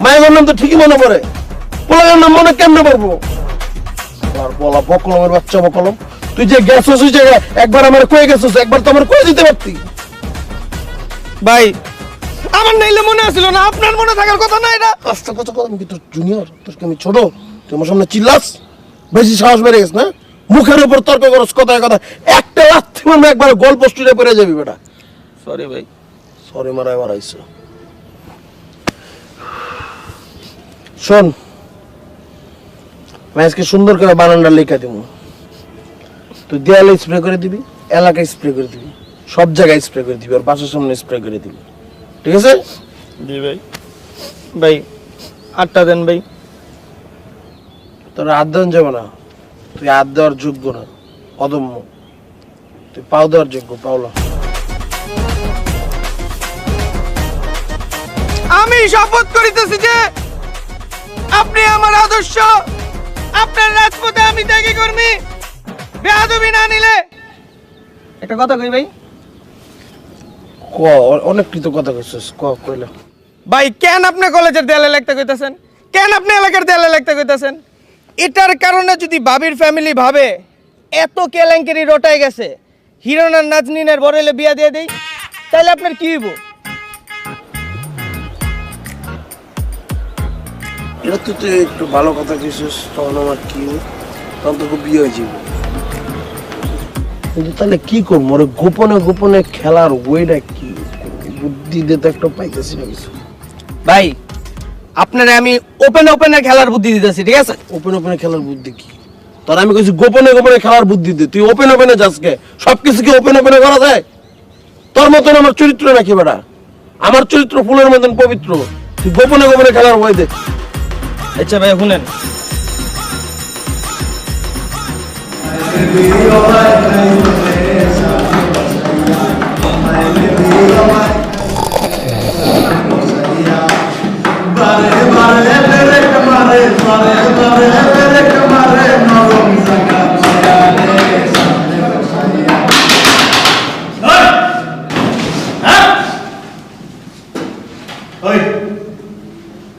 মায়ের নাম তো ঠিকই মনে পড়ে, পোলাগের নাম মনে কেমনে পড়বো? বলা বকলমের বাচ্চা বকলম, তুই যে গেছস ওই জায়গায় একবার আমার কয়ে গেছস, একবার তো আমার কয়ে দিতে পারতি। ভাই আমার নাইলে মনে আসছিল না, আপনার মনে থাকার কথা না। এটা আস্তে কথা, আমি কি তোর জুনিয়র? তোর কি আমি ছোট? তুই আমার সামনে চিল্লাস? বেশি সাহস বেড়ে গেছে না? মুখের উপর তর্ক করছ, কথায় কথা একটা লাথি মারবে একবার গোল পোস্টে পড়ে যাবি বেটা। সরি ভাই। সরি মারা এবার আইছো। শোন, আমি আজকে সুন্দর করে বানানটা লেখা দিব। তুই দেয়ালে স্প্রে করে দিবি, এলাকায় স্প্রে করে দিবি, সব জায়গায় স্প্রে করে দিবি, আর বাসার সামনে স্প্রে করে দিবি, ঠিক আছে? জি ভাই। ভাই 8টা দেন ভাই। তোর হাত দেওয়ান যাবে না, তুই হাত দেওয়ার যোগ্য না, অদম্য। তুই পাও দেওয়ার যোগ্য, পাওলা। আমি শপথ করিতেছি যে আপনি আমার আদর্শ, আপনার রাজপথে আমি ত্যাগী কর্মী, বেয়াদবি না নিলে। একটা কথা কই ভাই। ক অনেক কিছু কথা কইছিস, কইলা। ভাই কেন আপনি কলেজের দেয়ালে লিখতে কইতাছেন? কেন আপনি এলাকার দেয়ালে লিখতে কইতাছেন? এটার কারণে যদি বাবির ফ্যামিলি ভাবে এত কেলেঙ্কারি রটাই গেছে, হিরণ আর নাজনীনের বরেলে বিয়া দিয়ে দেই, তাহলে আপনার কি হইব? এটা তুই একটু ভালো কথা কইছিস, তখন আমার কি তখন তো খুব বিয়ে হয়ে যাবে। কিন্তু তাহলে কি করবো? ওরে গোপনে গোপনে খেলার ওইটা কি বুদ্ধি দিতে একটা পাইতেছি না কিছু। ভাই আপনারে আমি ওপেন ওপেনে খেলার বুদ্ধি দিতেছি, ঠিক আছে? ওপেন ওপেনে খেলার বুদ্ধি কি? তোর আমি কইছি গোপনে গোপনে খেলার বুদ্ধি দে, তুই ওপেন ওপেনে যাসকে। সবকিছু কি ওপেন ওপেনে করা যায়? তোর মতন আমার চরিত্র নাকি বেটা? আমার চরিত্র ফুলের মতন পবিত্র, তুই গোপনে গোপনে খেলার বই দে। আচ্ছা ভাই শুনেন,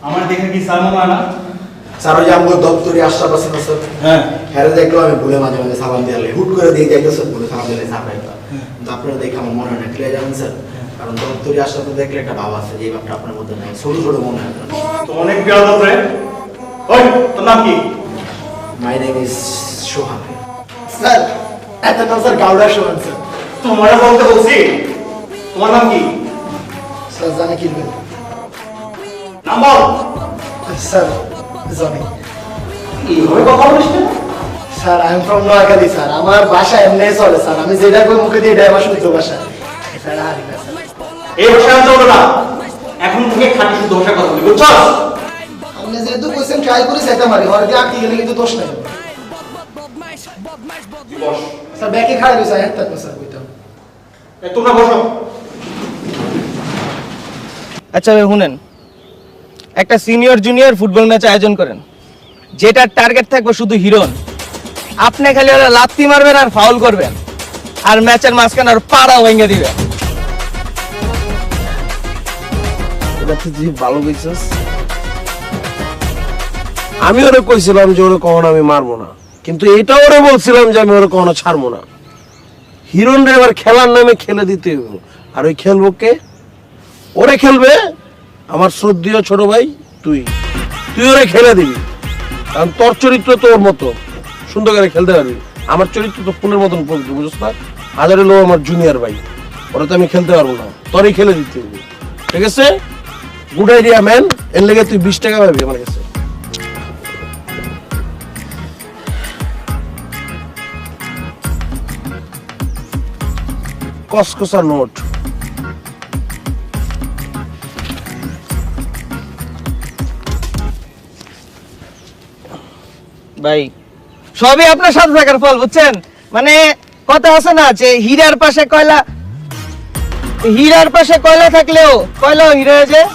আমার দেখে কি স্যার মনে হয় না? স্যার ওই যে আমাদের দপ্তরে আশরাফ আছে না স্যার, হ্যাঁ হ্যাঁ দেখলো আমি ভুলে মাঝে মাঝে সাবান দিয়ালে হুট করে দিয়ে যাইতেছে, ভুলে সাবান দিয়ালে সাবাইটা, কিন্তু আপনারা দেখে আমার মনে হয় না, ক্লিয়ার জানেন স্যার? কারণ দপ্তরে আশরাফে দেখলে একটা ভাব আছে, যে ভাবটা আপনার মধ্যে নাই, ছোট ছোট মনে হয় আপনার। তো অনেক বিয়াদব রে। ওই তোর নাম কি? My name is Sohan sir. এত নাম স্যার গাউডা সোহান স্যার। তোমার বলতে বলছি, তোমার নাম কি? স্যার জানে কি নাম বল। স্যার জানি। এইভাবে কথা বলিস না sir. I am from Noakhali sir, আমার ভাষা এমনি চলে স্যার, আমি যেটা কই মুখে দিয়ে এটা আমার শুদ্ধ ভাষা স্যার। হারি না স্যার, এই ভাষা আমি বলবো না, এখন থেকে খাঁটি শুদ্ধ ভাষায় কথা বলি, বুঝছস? আপনি যেহেতু কোশ্চেন ট্রাই করে যেতে পারি, হরে দিয়ে আটকে গেলে কিন্তু দোষ নাই স্যার। ব্যাকে খাড়া রয়েছে, এক থাকবো স্যার বইটা। তোমরা বসো। আচ্ছা ভাই শুনেন, একটা সিনিয়র জুনিয়র ফুটবল ম্যাচ আয়োজন করেন, যেটার টার্গেট থাকবে শুধু হিরণ। আপনি খালি ওরা লাত্তি মারবেন আর ফাউল করবেন, আর ম্যাচের মাঝখানে আর পাড়া ভেঙে দিবেন। এটা তুই ভালো কইছিস। আমি ওরে কইছিলাম যে ওরে কখনো আমি মারবো না, কিন্তু এটা ওরে বলছিলাম যে আমি ওরে কখনো ছাড়বো না। হিরণ রে এবার খেলার নামে খেলে দিতে হবে, আর ওই খেলবো কে? ওরে খেলবে আমার শ্রদ্ধেয় ছোট ভাই তুই। তুই ওরে খেলে দিবি, কারণ তোর চরিত্র তোর মতো সুন্দর করে খেলতে পারবি। আমার চরিত্র তো ফুলের মতন পবিত্র, বুঝছ না? হাজারে লোক আমার জুনিয়র ভাই, ওরা তো আমি খেলতে পারবো না, তোরই খেলে দিতে হবে, ঠিক আছে? Good idea man. এর লেগে তুই 20 টাকা পাবি আমার কাছে। কসকসা নোট। ভাই সবই আপনার সাথে থাকার ফল, বুঝছেন? মানে কথা আছে না যে হীরার পাশে কয়লা, হীরার পাশে কয়লা থাকলেও কয়লাও হীরা হয়ে যায়,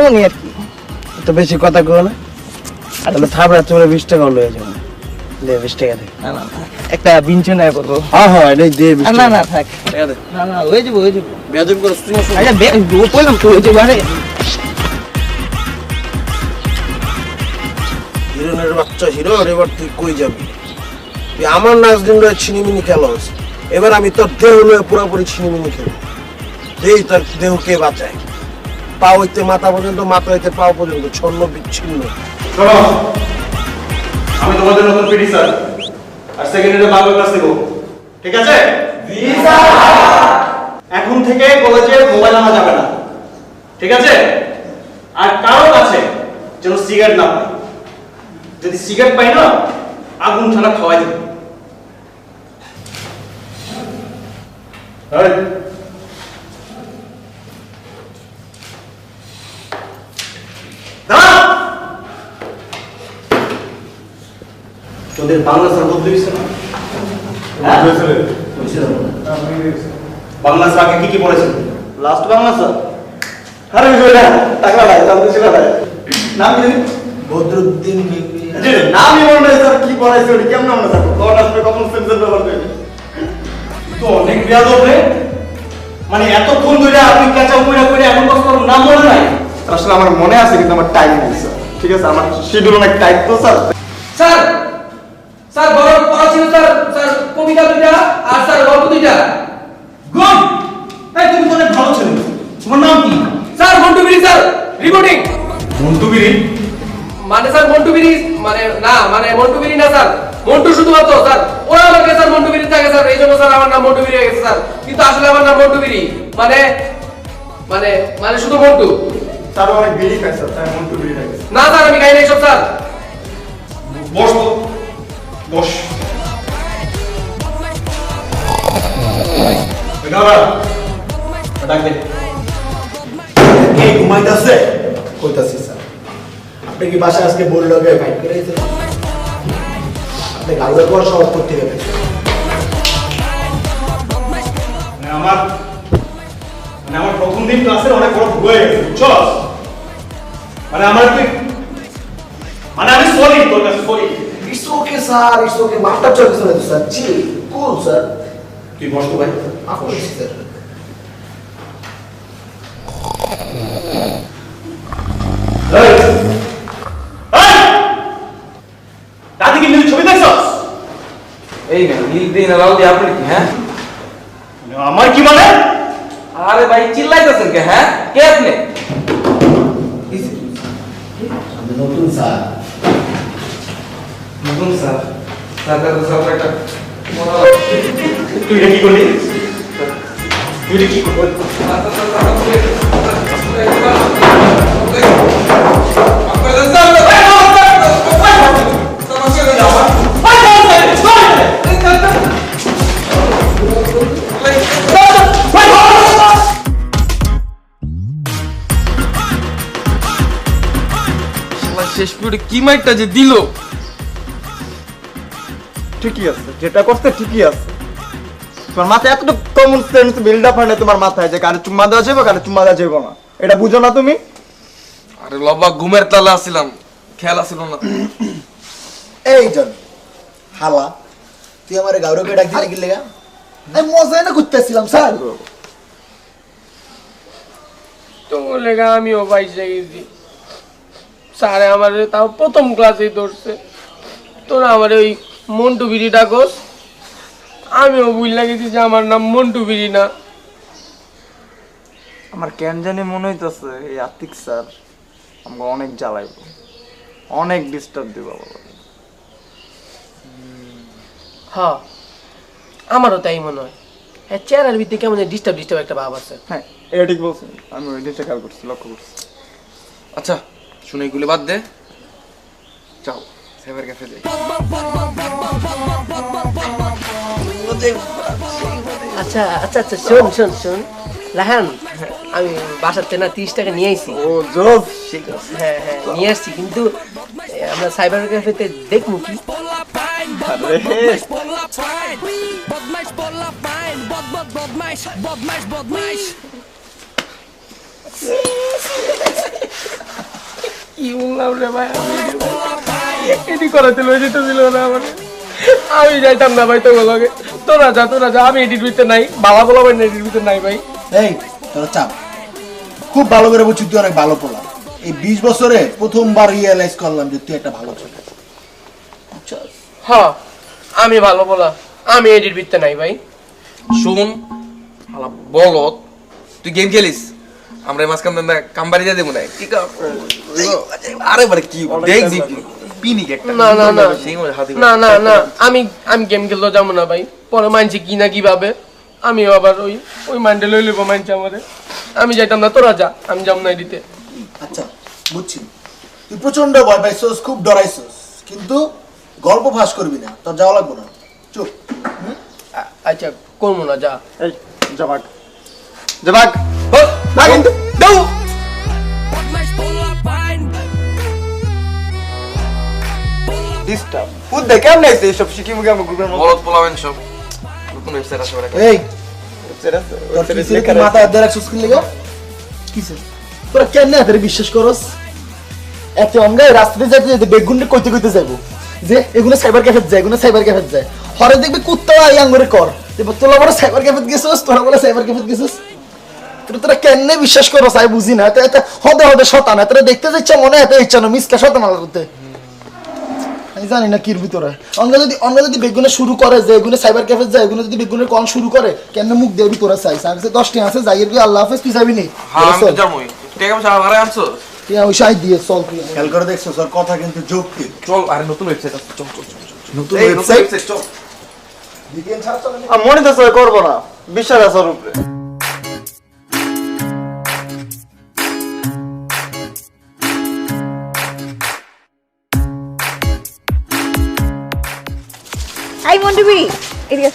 ওনি আর কি। তো বেশি কথা কও না, তাহলে থাপড়া তোমরা 20 টাকা লয়ে যাবে। দে 20 টাকা দে। না না একটা বিঞ্চু নাই করবো। হ্যাঁ হ্যাঁ এটাই দে 20 না টাকা। না থাক, টাকা দে। না না হয়ে যাবো হয়ে যাবো। বেয়াদবি করছ তুই। আচ্ছা বললাম তো হয়ে যাবো। আরে হিরোনের বাচ্চা হিরো, এবার তুই কই যাবি? তুই আমার নাচ দিন ছিনিমিনি খেলোস, এবার আমি তোর দেহ লয়ে পুরোপুরি ছিনিমিনি খেলি। দেই তোর দেহ কে বাঁচায়? পা হইতে মাথা পর্যন্ত, মাথা হইতে পা পর্যন্ত ছন্ন বিচ্ছিন্ন। আমি তোমাদের নতুন পিডি স্যার আর সেকেন্ড ইয়ারে বাংলা ক্লাস দেব ঠিক আছে জি স্যার এখন থেকে কলেজে মোবাইল আনা যাবে না ঠিক আছে আর কারো কাছে যেন সিগারেট না পাই যদি সিগারেট পাই না আগুন ছাড়া খাওয়াই দেবে তোদের বাংলা স্যার বদলে দিচ্ছে না বাংলা স্যার আগে কি কি পড়েছেন লাস্ট বাংলা স্যার আরে বেটা টাকা নাই জানতে ছিল না নাম কি বদরুদ্দিন নামই মনে নাই স্যার কি পড়াইছে ওটা কেমন মনে থাকো কোন আসবে কখন সেন্সর ব্যবহার করে তো অনেক বেয়াদব রে মানে এতক্ষণ ধরে আপনি ক্যাচাপ করে এখন বছর নাম মনে নাই আসলে আমার মনে আছে কিন্তু আমার টাইম নেই স্যার ঠিক আছে আমার শিডিউল অনেক টাইট তো স্যার স্যার স্যার বড় পড়া ছিল স্যার স্যার কবিতা দুইটা আর স্যার গল্প দুইটা গুড এই তুমি তো অনেক ভালো ছেলে তোমার নাম কি স্যার মন্টু বিড়ি স্যার রিপোর্টিং মন্টু বিড়ি মানে স্যার মন্টু বিড়ি মানে না মানে মন্টু বিড়ি না স্যার মন্টু শুধুমাত্র স্যার ওরা আমাকে স্যার মন্টু বিড়ি থাকে স্যার এই জন্য স্যার আমার নাম মন্টু বিড়ি হয়ে গেছে স্যার কিন্তু আসলে আমার নাম মন্টু বিড়ি মানে মানে মানে শুধু মন্টু স্যার অনেক বিড়ি খায় স্যার তাই মন্টু বিড়ি খায় না স্যার আমি খাই না এইসব স্যার বস তো বস ডাক দে কে ঘুমাইতেছে কইতাছি স্যার আপনি কি বাসায় আজকে বল লগে ফাইট করেছেন আপনি গালবে কোর সব করতে গেলেন আমার প্রথম দিন ক্লাসের অনেক বড় ভুল হয়ে গেছে বুঝছস মানে আমার তুই মানে আমি সরি তোর কাছে sorry it's okay sir it's okay মাথা চলছে না স্যার জি কুল স্যার তুই বস তো ভাই আপনি স্যার রাতে কি নিজের ছবি দেখছস এই না নীল দিন লাল দিয়ে আপনি কি হ্যাঁ আমার কি মানে আরে ভাই চিল্লাইতেছেন কে হ্যাঁ কে আপনি আমি নতুন স্যার নতুন স্যার স্যার তো স্যার একটা তুই এটা কি করলি তুই এটা কি করলি শেষ পিরিয়ডে কি মাইটটা যে দিল ঠিকই আছে যেটা করতে ঠিকই আছে তোমার মাথায় এতটুকু কমন সেন্স বিল্ড আপ হয় না তোমার মাথায় যে কারে চুম্মা দেওয়া যাবে কারে চুম্মা দেওয়া যাবে না এটা বুঝো না তুমি আরে লবা ঘুমের তালে আসছিলাম খেয়াল আসছিল না এই জন হালা তুই আমারে গাউরকে ডাক দিলি কি লাগা আমি মজা না করতেছিলাম স্যার তো লেগা আমিও বাইসে গেছি স্যারে আমার তাও প্রথম ক্লাসেই ধরছে তোরা আমার ওই মন্টু বিড়ি ডাকস আমিও বুঝলা গেছি যে আমার নাম মন্টু বিড়ি না আমার কেন জানি মনে হইতেছে এই আতিক স্যার আমাকে অনেক জ্বালাইব অনেক ডিস্টার্ব দিব বাবা হ্যাঁ আমারও তাই মনে হয় হ্যাঁ চেহারার ভিতরে কেমন ডিস্টার্ব ডিস্টার্ব একটা ভাব আছে হ্যাঁ এটা ঠিক বলছেন আমি ওই জিনিসটা খেয়াল করছি লক্ষ্য করছি আচ্ছা শুনে এগুলি বাদ দে যাও সাইবার ক্যাফে যাই আচ্ছা আচ্ছা আচ্ছা শোন শোন শোন রাহান আমি বাসাতে না 30 টাকা নিয়ে আইছি ও জোস ঠিক আছে হ্যাঁ হ্যাঁ নিয়ে আসছি কিন্তু আমরা সাইবার ক্যাফেতে দেখবো কি কি বললাম রে ভাই এটি করাতে লয়ে যেতেছিল না আমার আমি যাইতাম না ভাই তোরা যা আমি এডিট ভিতরে নাই বাবা বলা ভাই এডিট ভিতরে নাই ভাই এই তোর চাপ খুব ভালো করে বুঝছি তুই অনেক ভালো পোলা এই 20 বছরে প্রথমবার রিয়েলাইজ করলাম যে তুই একটা ভালো ছেলে হ্যাঁ আমি ভালো বলা আমি এডিট ভিতরে নাই ভাই শুন আলা বলত তুই গেম খেলিস আমরা মাঝখান কামবাড়ি দিয়ে দেবো না কি আরে বারে কি দেখ পিনিক একটা না না না সেই মজা হাতি না না না আমি আমি গেম খেলতে যাবো না ভাই, পরে মানছি কি না কিভাবে, আমি আবার ওই ওই মাইন্ডে লই লইব মানছি আমারে, আমি যাইতাম না, তোরা যা, আমি যাব না এদিতে। আচ্ছা বুঝছি, তুই প্রচন্ড ভয় পাইছস, খুব ডরাইছস, কিন্তু গল্প ফাঁস করবি না, তোর যাওয়া লাগবো না, চুপ। আচ্ছা করবো না, যা। এই জবাক জবাক না কিন্তু দাও। ডিস্টার্ব ফুড দে কেমন আছে এইসব শিখি মুখে আমার গ্রুপের মধ্যে বলত পোলাবেন সব নতুন ওয়েবসাইট আসবে এই তোর কিসে কি মাথা আদে রাখছস কি লাগা? কিসে তোরা কেন এত বিশ্বাস করস? এত অঙ্গায় রাস্তাতে যেতে যেতে বেগুনটা কইতে কইতে যাবো যে এগুলো সাইবার ক্যাফে যায়, এগুলো সাইবার ক্যাফে যায়, হরে দেখবি কুত্তা আই আঙ্গুরে কর, এবার তোরা বড় সাইবার ক্যাফে গেছস, তোরা বড় সাইবার ক্যাফে গেছস, তোরা কেন বিশ্বাস করস? আমি বুঝি না, এত হদে হদে শতান, তোরা দেখতে যাচ্ছে মনে এত ইচ্ছা না মিসকা শতান করতে, আমি জানি না কির ভিতরে। অন্য যদি বেগুনে শুরু করে যে এগুলো সাইবার ক্যাফে যায়, এগুলো যদি বেগুনের কল শুরু করে কেন মুখ দেবি তোরা চাইছ? আমি 10 টি আছে যাই এর আল্লাহ হাফেজ, তুই যাবি নি? হ্যাঁ আমি তো যাবই, টাকা পয়সা ভাড়া আনছো? তুই ওই সাই দিয়ে চল, তুই খেয়াল করে দেখছস ওর কথা কিন্তু যৌক্তিক। চল, আরে নতুন ওয়েবসাইট আছে, চল চল চল। নতুন এই ওয়েবসাইট চল। বিকেন ছাড় চল। আমি মনে তো করব না, বিশ্বাস আছে ওর উপরে। আই মন্টু বিড়ি এদিকে।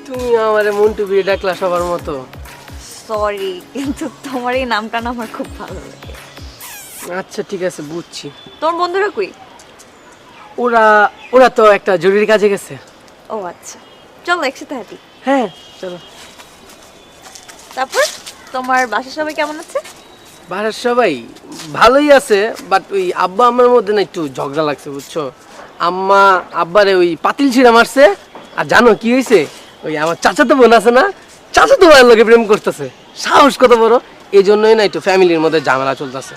তুমি আমারে মন্টু বিয়ে ডাকলা সবার মতো। সরি, কিন্তু তোমার এই নামটা না আমার খুব ভালো লাগে। আচ্ছা ঠিক আছে বুঝছি। তোর বন্ধুরা কই? ওরা ওরা তো একটা জরুরি কাজে গেছে। ও আচ্ছা, চলো একসাথে হাঁটি। হ্যাঁ চলো। তারপর তোমার বাসার সবাই কেমন আছে? বাসার সবাই ভালোই আছে, বাট ওই আব্বা আমার মধ্যে না একটু ঝগড়া লাগছে বুঝছো। আম্মা আব্বারে ওই পাতিল ছিঁড়া মারছে, আর জানো কি হয়েছে? ওই আমার চাচাতো বোন আছে না, চাচাতো বোনের লোকে প্রেম করতেছে, সাহস কত বড়! এই জন্যই না একটু ফ্যামিলির মধ্যে ঝামেলা চলতেছে।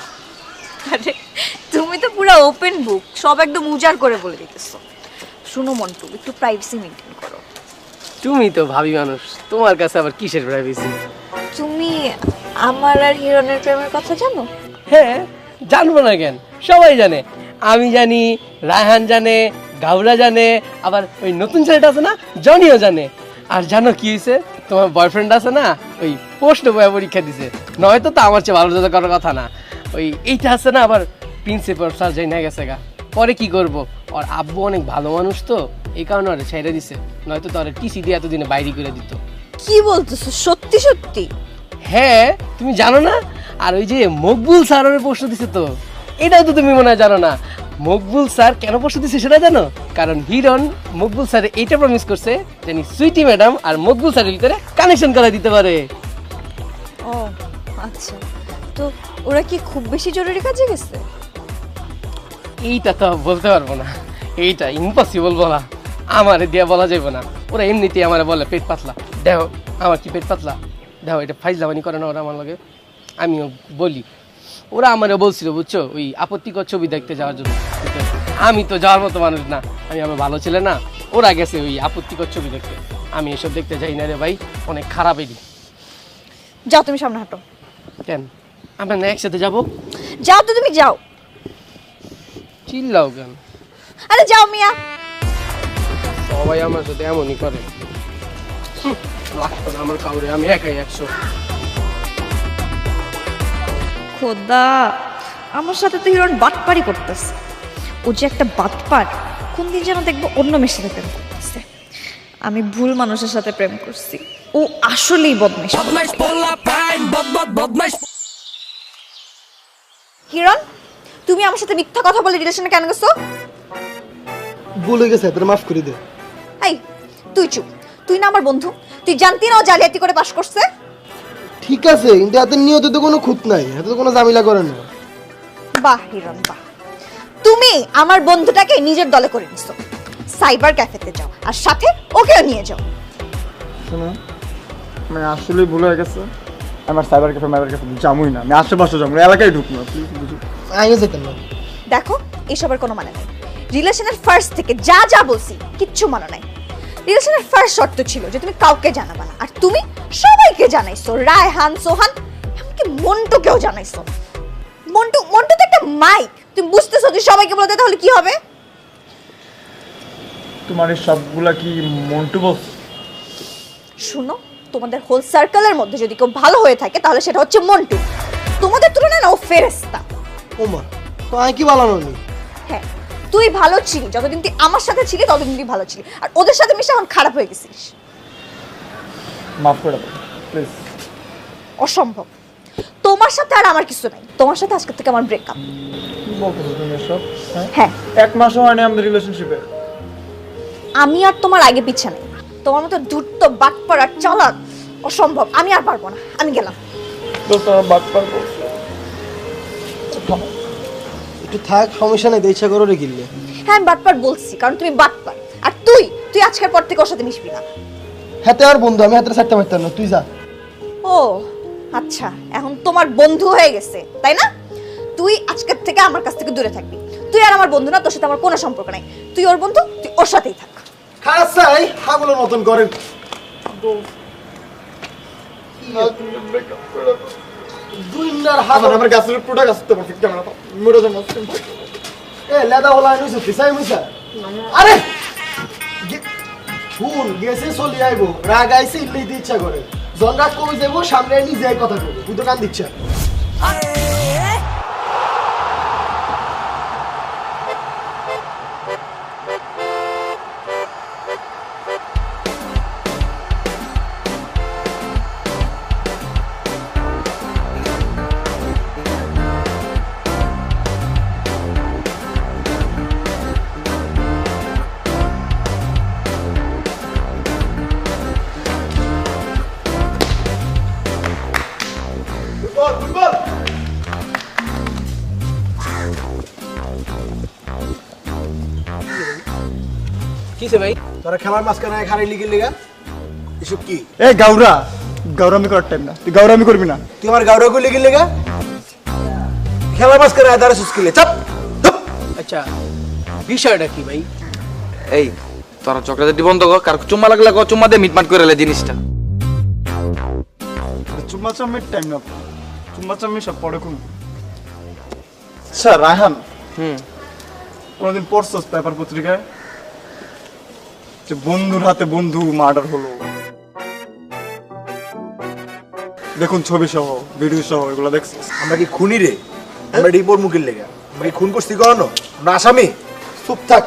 আরে তুমি তো পুরো ওপেন বুক, সব একদম উজাড় করে বলে দিতেছো। শুনো মন্টু, একটু প্রাইভেসি মেইনটেইন করো। তুমি তো ভাবি মানুষ, তোমার কাছে আবার কিসের প্রাইভেসি? তুমি আমার আর হিরণের প্রেমের কথা জানো? হ্যাঁ জানবো না কেন, সবাই জানে। আমি জানি, রায়হান জানে, গাউরা জানে, আবার ওই নতুন ছেলেটা আছে না জনিও জানে। আর জানো কি হয়েছে? তোমার বয়ফ্রেন্ড আছে না, ওই প্রশ্ন বইয়া পরীক্ষা দিছে, নয়তো তো আমার চেয়ে ভালো রেজাল্ট করার কথা না। ওই এইটা আছে না, আবার প্রিন্সিপাল স্যার যাই না গেছে গা, পরে কি করব? ওর আব্বু অনেক ভালো মানুষ তো, এই কারণে ওরা ছেড়ে দিছে, নয়তো তো ওরা টিসি দিয়ে এতদিনে বাইরে করে দিত। কি বলতেছো? সত্যি সত্যি? হ্যাঁ তুমি জানো না? আর ওই যে মকবুল স্যারের প্রশ্ন দিছে তো, এটাও তো তুমি মনে হয় জানো না। মকবুল স্যার কেন প্রশ্ন দিচ্ছে সেটা জানো? কারণ হিরণ মকবুল স্যার এইটা প্রমিস করছে জানি সুইটি ম্যাডাম আর মকবুল স্যারের ভিতরে কানেকশন করা দিতে পারে। ও আচ্ছা, তো ওরা কি খুব বেশি জরুরি কাজে গেছে? এইটা তো বলতে পারবো না, এইটা ইম্পসিবল বলা, আমারে দিয়ে বলা যাবে না। ওরা এমনিতেই আমারে বলে পেট পাতলা, দেখো আমার কি পেট পাতলা, দেখো এটা ফাইজলামানি করে না ওরা আমার লগে। আমিও বলি, ওরা আমারও বলছিল বুঝছো, ওই আপত্তিকর ছবি দেখতে যাওয়ার জন্য। আমি তো যাওয়ার মতো মানুষ না, আমি আমার ভালো ছেলে না। ওরা গেছে ওই আপত্তিকর ছবি দেখতে, আমি এসব দেখতে যাই না রে ভাই, অনেক খারাপ এদি। যাও তুমি সামনে হাঁটো। কেন আমরা না একসাথে যাবো? যাও তো, তুমি যাও। চিল্লাও কেন? আরে যাও মিয়া। সবাই আমার সাথে এমনই করে, লাগতো না আমার কাউরে, আমি একাই 100। খোদা, আমার সাথে তো হিরণ বাটপারি করতেছে। ও যে একটা বাটপার, কোন দিন যেন দেখবো অন্য মেয়ের সাথে প্রেম করতেছে। আমি ভুল মানুষের সাথে প্রেম করছি, ও আসলেই বদমাইশ। হিরণ, তুমি আমার সাথে মিথ্যা কথা বলে রিলেশনে কেন গেছো? ভুলে গেছে, তোর মাফ করে দে। এই তুই চুপ, তুই না আমার বন্ধু, তুই জানতি না ও জালিয়াতি করে পাশ করছে? ঠিক আছে, কিন্তু এত নিয়ত তো কোনো খুঁত নাই, এত কোনো ঝামেলা করে না। বাহ হিরণ বাহ, তুমি আমার বন্ধুটাকে নিজের দলে করে নিছো। সাইবার ক্যাফেতে যাও আর সাথে ওকেও নিয়ে যাও। শোনো, মানে আসলেই ভুল হয়ে গেছে। আমার সাইবার ক্যাফে যামই না, আমি আশেপাশে যাবো, এলাকায় ঢুকবো না, প্লিজ বুঝো। আগে যেতেন না। দেখো এসবের কোনো মানে নেই। রিলেশনের ফার্স্ট থেকে যা যা বলছি কিচ্ছু মানে নাই। রিলেশনের ফার্স্ট শর্ত ছিল যে তুমি কাউকে জানাবা না, আর তুমি সবাইকে জানাইছো, রায়হান, সোহান, এমনকি মন্টুকেও জানাইছো। মন্টু তো একটা মাইক, তুমি বুঝতেছো তুই সবাইকে বলে দে, তাহলে কি হবে? তোমার এই সবগুলা কি মন্টু বস? শুনো, তোমাদের হোল সার্কেলের মধ্যে যদি কেউ ভালো হয়ে থাকে তাহলে সেটা হচ্ছে মন্টু। তোমাদের তুলনায় না ও ফেরেশতা। ওমা তো আমি কি বালানো নি? হ্যাঁ, তুই ভালো ছিলি যতদিন তুই আমার সাথে ছিলি, ততদিন তুই ভালো ছিলি, আর ওদের সাথে মিশে এখন খারাপ হয়ে গেছিস। মাফ করে দাও প্লিজ। অসম্ভব। তোমার সাথে আর আমার কিছু নাই, তোমার সাথে আজকে থেকে আমার ব্রেকআপ। কি বলতেছো তুমি এসব? হ্যাঁ, 1 মাসও হয়নি আমাদের রিলেশনশিপে। আমি আর তোমার আগে পিছে নেই। তোমার মতো দ্রুত বাটপার আর চালাক অসম্ভব। আমি আর পারবো না, আমি গেলাম। দোস্ত আমার বাটপার করছে। একটু থাক, সমস্যা নেই, ইচ্ছা করো রে গিললে। হ্যাঁ, আমি বাটপার বলছি কারণ তুমি বাটপার, আর তুই আজকের পর থেকে ওর সাথে মিশবি না। হাতে আর বন্ধু, আমি হাতে ছাড়তে পারতাম না, তুই যা। ও আচ্ছা, এখন তোমার বন্ধু হয়ে গেছে তাই না? তুই আজকের থেকে আমার কাছ থেকে দূরে থাকবি। তুই আর আমার বন্ধু না, তোর সাথে আমার কোনো সম্পর্ক নাই। তুই ওর বন্ধু, তুই ওর সাথেই থাক। খারাপ চাই হাগুলোর মতন করে দুইনার হাগুল আমার গাছের প্রোডাক্ট আসতে পারছি ক্যামেরা মোড়ো জন্য এ লেদা হলা নিছো পিছাই মিছা। আরে ফুল গেছে চলি আইবো, রাগ আইছে ইল্লেই দি ইচ্ছা করে, জন রাগ কমে যাবো, সামনে নিজে কথা কইবো, তুই তো কান দিচ্ছ। কিসে ভাই? তোরা খেলার মাঝখানে খারাই লিগে লিগা এসব কি? এই গাউরামি করার টাইম না, তুই গাউরামি করবি না। তুই আমার গাউরা কই লিগে লিগা খেলার মাঝখানে আদারে সুস্কিলে চাপ। আচ্ছা, বিষয়টা কি ভাই? এই তোরা চক্রাচাটি বন্ধ কর, কার চুম্মা লাগলে চুম্মা দিয়ে মিটমাট করে লে জিনিসটা। চুম্মা চাম্মির টাইম না, চুম্মা চাম্মি সব পরে কোন। আচ্ছা রায়হান, কোনদিন পড়ছস পেপার পত্রিকায় যে বন্ধুর হাতে বন্ধু মার্ডার হলো? দেখুন ছবি সহ ভিডিও সহ এগুলো দেখছিস? আমরা কি খুনি রে? আমরা রিপোর্ট মুকিল লেগা আমরা কি খুন করছি কখনো? আমরা আসামি? চুপ থাক,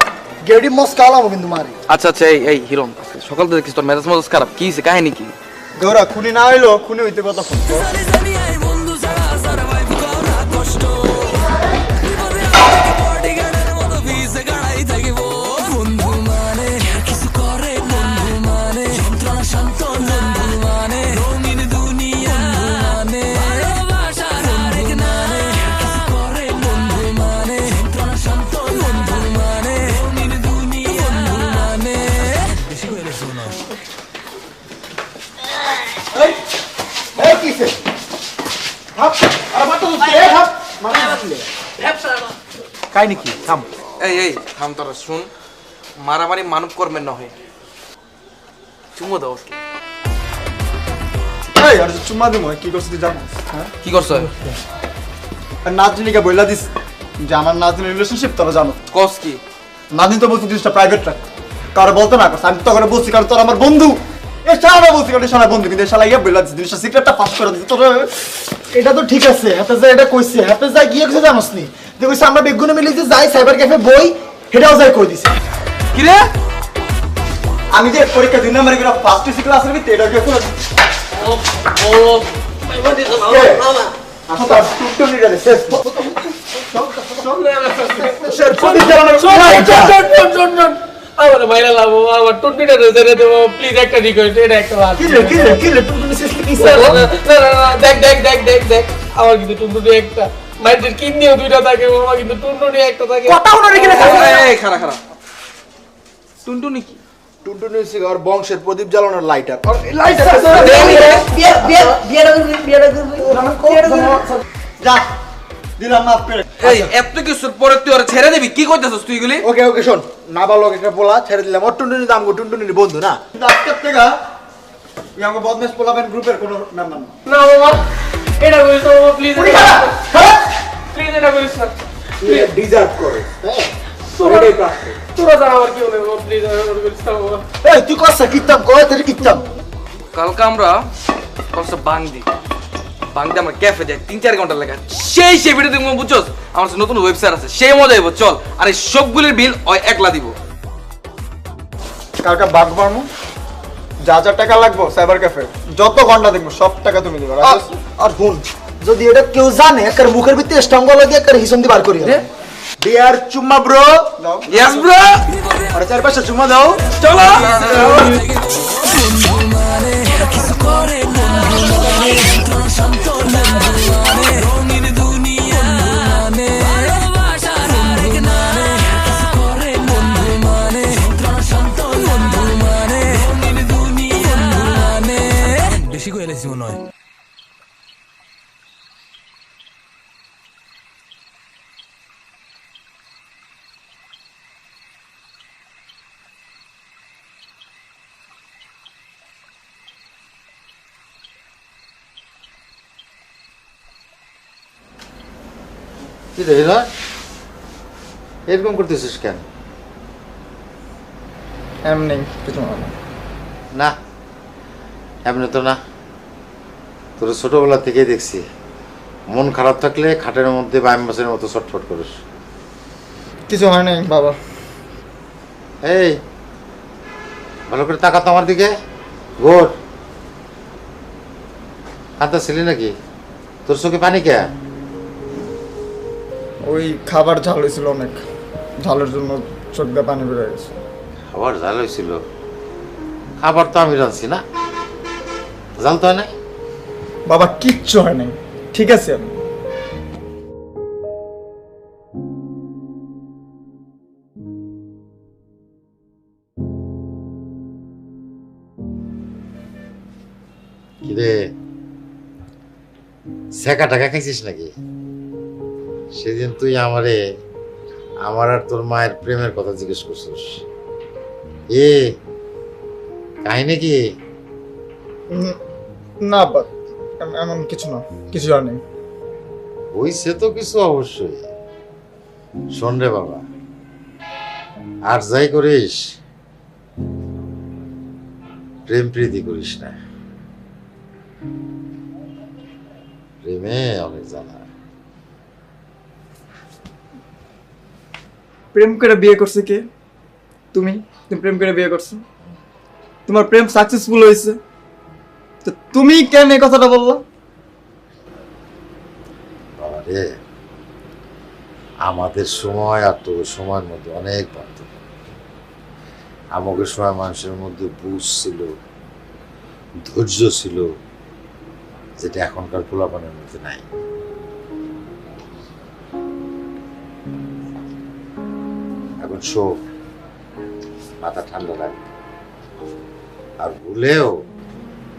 গেডি মস কালামো কিন্তু মারি। আচ্ছা আচ্ছা, এই হিরণ, সকাল থেকে দেখিস তোর মেজাজ মেজাজ খারাপ, কি হয়েছে কাহিনী কি? গৌরা খুনি না হইলো, খুনি হইতে কতক্ষণ? কাহিনী কি? থাম। এই থাম তোরা, শুন, মারামারি মানব কর্মের নহে। চুমো দাও। এই আর যে চুম্মা দিমু কি করছিস তুই জানিস? হ্যাঁ কি করছ? আর নাজনীকে বইলা দিস যে আমার নাজনীর রিলেশনশিপ তোরা জানো। কস কি? নাজনী তো বলছি জিনিসটা প্রাইভেট রাখ, কারো বলতে না কস। আমি তো করে বলছি কারণ তোর আমার বন্ধু। এ শালা বলছি কারণ শালা বন্ধু, কিন্তু শালা ইয়া বইলা দিস জিনিসটা সিক্রেটটা ফাঁস করে দিস তোর। এটা তো ঠিক আছে, হাতে যা এটা কইছে, হাতে যা গিয়ে কিছু জানোস নি? দেখছিস আমরা বেগুনে মিলে যে যাই সাইবার ক্যাফে বই, সেটাও যাই কই দিছে। কি রে? আমি যে পরীক্ষা 2 নম্বরে করে ফার্স্ট এসি ক্লাসের ভিতরে এটা কি করে? আমার মাইরা লাভ, আমার টুনটুনিটা রেজে দেবো প্লিজ, একটা রিকোয়েস্ট, এটা একটা বাত। দেখ আমার কিন্তু টুনটুনি একটা, মাইন্ডের কিডনিও 2টা থাকে, আমার কিন্তু টুনটুনি একটা থাকে। কথা হলো রেখে এই খারা টুনটুনি কি? টুনটুনি হচ্ছে আর বংশের প্রদীপ জ্বালানোর লাইটার। যা দিলাম মাফ করে। এই এত কিছুর পরে তুই ওরে ছেড়ে দিবি? কি কইতাছস তুই এগুলি? ওকে ওকে শোন, নাবালক একটা পোলা ছেড়ে দিলাম, ওর টুনটুনি দাম গো, টুনটুনির বন্ধু না। কিন্তু আজকের থেকে তুই আমাকে বদমেশ পোলাবেন গ্রুপের কোনো মেম্বার না। না বাবা, এটা করিস না বাবা, প্লিজ প্লিজ, এটা করিস না। তুই ডিজার্ভ করে হ্যাঁ তোরা জানা আমার কি হলো প্লিজ বাবা এই তুই কসা কিতাব কয় তোর কিতাব কালকে আমরা কষ্ট বাংদি আমরা ক্যাফে যাই 3-4 ঘন্টা লাগা সেই ভিডিও তুমি বুঝছস আমার নতুন ওয়েবসাইট আছে সেই মজা হইব চল আর এই সবগুলোর বিল ওই একলা দিব কালকে বাগ মারমু যা যা টাকা লাগবো সাইবার ক্যাফে যত ঘন্টা দেখবো সব টাকা তুমি দিবা আর হুন যদি এটা কেউ জানে একার মুখের ভিতরে স্টঙ্গ লাগে একার হিসন দি বার করি ডিয়ার চুম্মা ব্রো ইয়েস ব্রো আরে চার পাঁচটা চুম্মা দাও চলো বেশি করে এলেছি মনে হয় কি রে হীরা এরকম করতেছিস কেন? এমনি কিছু না এমনি তো না, তোর ছোটবেলা থেকেই দেখছি মন খারাপ থাকলে খাটের মধ্যে বাইম মাছের মতো ছটফট করিস। কিছু হয় নাই বাবা। এই ভালো করে তাকাতো আমার দিকে, ঘোর কাঁদা ছিলি নাকি? তোর চোখে পানি কে? ওই খাবার ঝাল হয়েছিল অনেক, ঝালের জন্য চোখ দিয়ে পানি বেরোয় গেছে। খাবার ঝাল হয়েছিল? খাবার তো আমি রাঁধছি না, জাল তো হয় নাই। বাবা কিচ্ছু হয় নাই, ঠিক আছে। আমি কিরে সেকা টাকা খাইছিস নাকি? সেদিন তুই আমার আর তোর মায়ের প্রেমের কথা জিজ্ঞেস করছিস। কাহিনী কি? না এমন কিছু না, কিছু আর নেই। হইছে তো কিছু অবশ্যই। শোন রে বাবা, আর যাই করিস প্রেম প্রীতি করিস না, প্রেমে অনেক জ্বালা। প্রেম করে বিয়ে করছে কে? তুমি প্রেম করে বিয়ে করছো, তোমার প্রেম সাকসেসফুল হয়েছে, তো তুমি কেন এই কথাটা বললা? বাবা রে, আমাদের সময় আর তোর সময়ের মধ্যে অনেক পার্থক্য। আমাদের সময় মানুষের মধ্যে বুঝ ছিল, ধৈর্য ছিল, যেটা এখনকার পোলাপানের মধ্যে নাই। এখন শোক, মাথা ঠান্ডা রাখবে, আর ভুলেও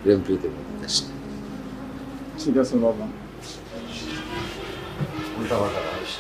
প্রেম প্রীতির মধ্যে যাস না। ঠিক আছে বাবা। উল্টা পাল্টা মানুষ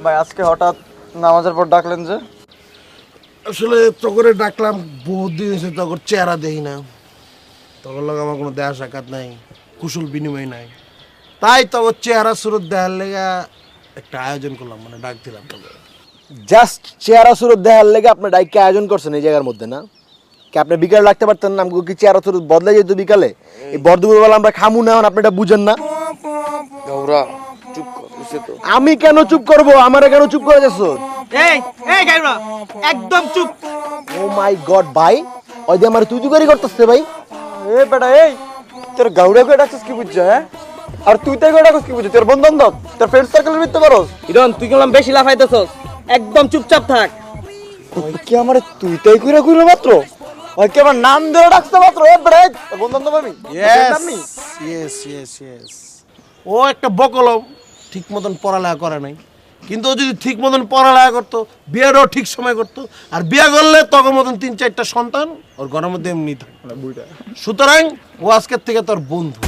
ভাই আজকে হঠাৎ নামাজের পর ডাকলেন যে? আসলে তগরে ডাকলাম, বহুত দিন হয়েছে তগর চেহারা দেখি না, তগর লগে আমার কোনো দেখা সাক্ষাৎ নাই, কুশল বিনিময় নাই, তাই তগর চেহারা সুরত দেখার লেগে একটা আয়োজন করলাম, মানে ডাক দিলাম তগর। জাস্ট চেহারা সুরত দেখার লেগে আপনি ডাইকে আয়োজন করছেন এই জায়গার মধ্যে না? কি আপনি বিকালে রাখতে পারতেন না? আমাকে কি চেহারা সুরত বদলে যেত বিকালে? এই বরদুপুরবেলা আমরা খামু না, আপনি এটা বুঝেন না? গৌরা চুপ কর, বুঝছে তো? আমি কেন চুপ করবো? আমারে কেন চুপ করে যাচ্ছ? এই গাইরা একদম চুপ। ও মাই গড ভাই, ওই যে আমার তুই গাড়ি করতেছে ভাই। এ বেটা এই তোর গাউড়া করে ডাকছিস কি বুঝছ? হ্যাঁ, আর তুই তাই করে ডাকছিস কি বুঝছ? তোর বন্ধু বান্ধব, তোর ফ্রেন্ড সার্কেলের ভিতরে পারোস? ইরন তুই কেমন বেশি লাফাইতেছস, একদম চুপচাপ থাক। ওই কি আমারে তুই তাই কইরা কইলো মাত্র? ওই কি আমার নাম ধরে ডাকতে মাত্র এ ব্রেড বন্ধু পাবি ইয়েস ও একটা বকলম ঠিক মতন পড়ালেখা করে নাই, কিন্তু ও যদি ঠিক মতন পড়ালেখা করতো বিয়েটাও ঠিক সময় করতো, আর বিয়ে করলে তখন মতন 3-4টা সন্তান ওর ঘরের মধ্যে এমনি থাকবে। সুতরাং ও আজকের থেকে তোর বন্ধু,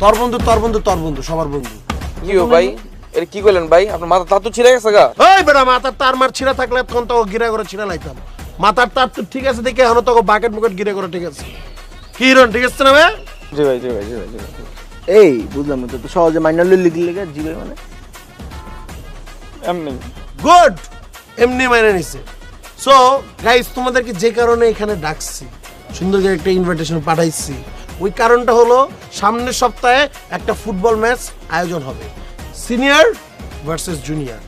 তোর বন্ধু তোর বন্ধু তোর বন্ধু, সবার বন্ধু। কি ও ভাই, এটা কি করলেন ভাই? আপনার মাথা তার তো ছিঁড়ে গেছে গা। ওই বেটা মাথার তার মার ছিঁড়া থাকলে তখন তো গিরা করে ছিঁড়া লাইতাম। মাথার তার তো ঠিক আছে দেখে এখন তো বাকেট বুকেট গিরে করে ঠিক আছে। কি হিরণ ঠিক আছে না ভাই? জি ভাই এই বুঝলাম না তো সহজে মাইনাল লিখে লিখে জি ভাই মানে এমনি গুড, এমনি মাইনে নিছে। সো গাইস, তোমাদেরকে যে কারণে এখানে ডাকছি, সুন্দর করে একটা ইনভিটেশন পাঠাইছি, ওই কারণটা হলো সামনের সপ্তাহে একটা ফুটবল ম্যাচ আয়োজন হবে, সিনিয়র ভার্সেস জুনিয়র।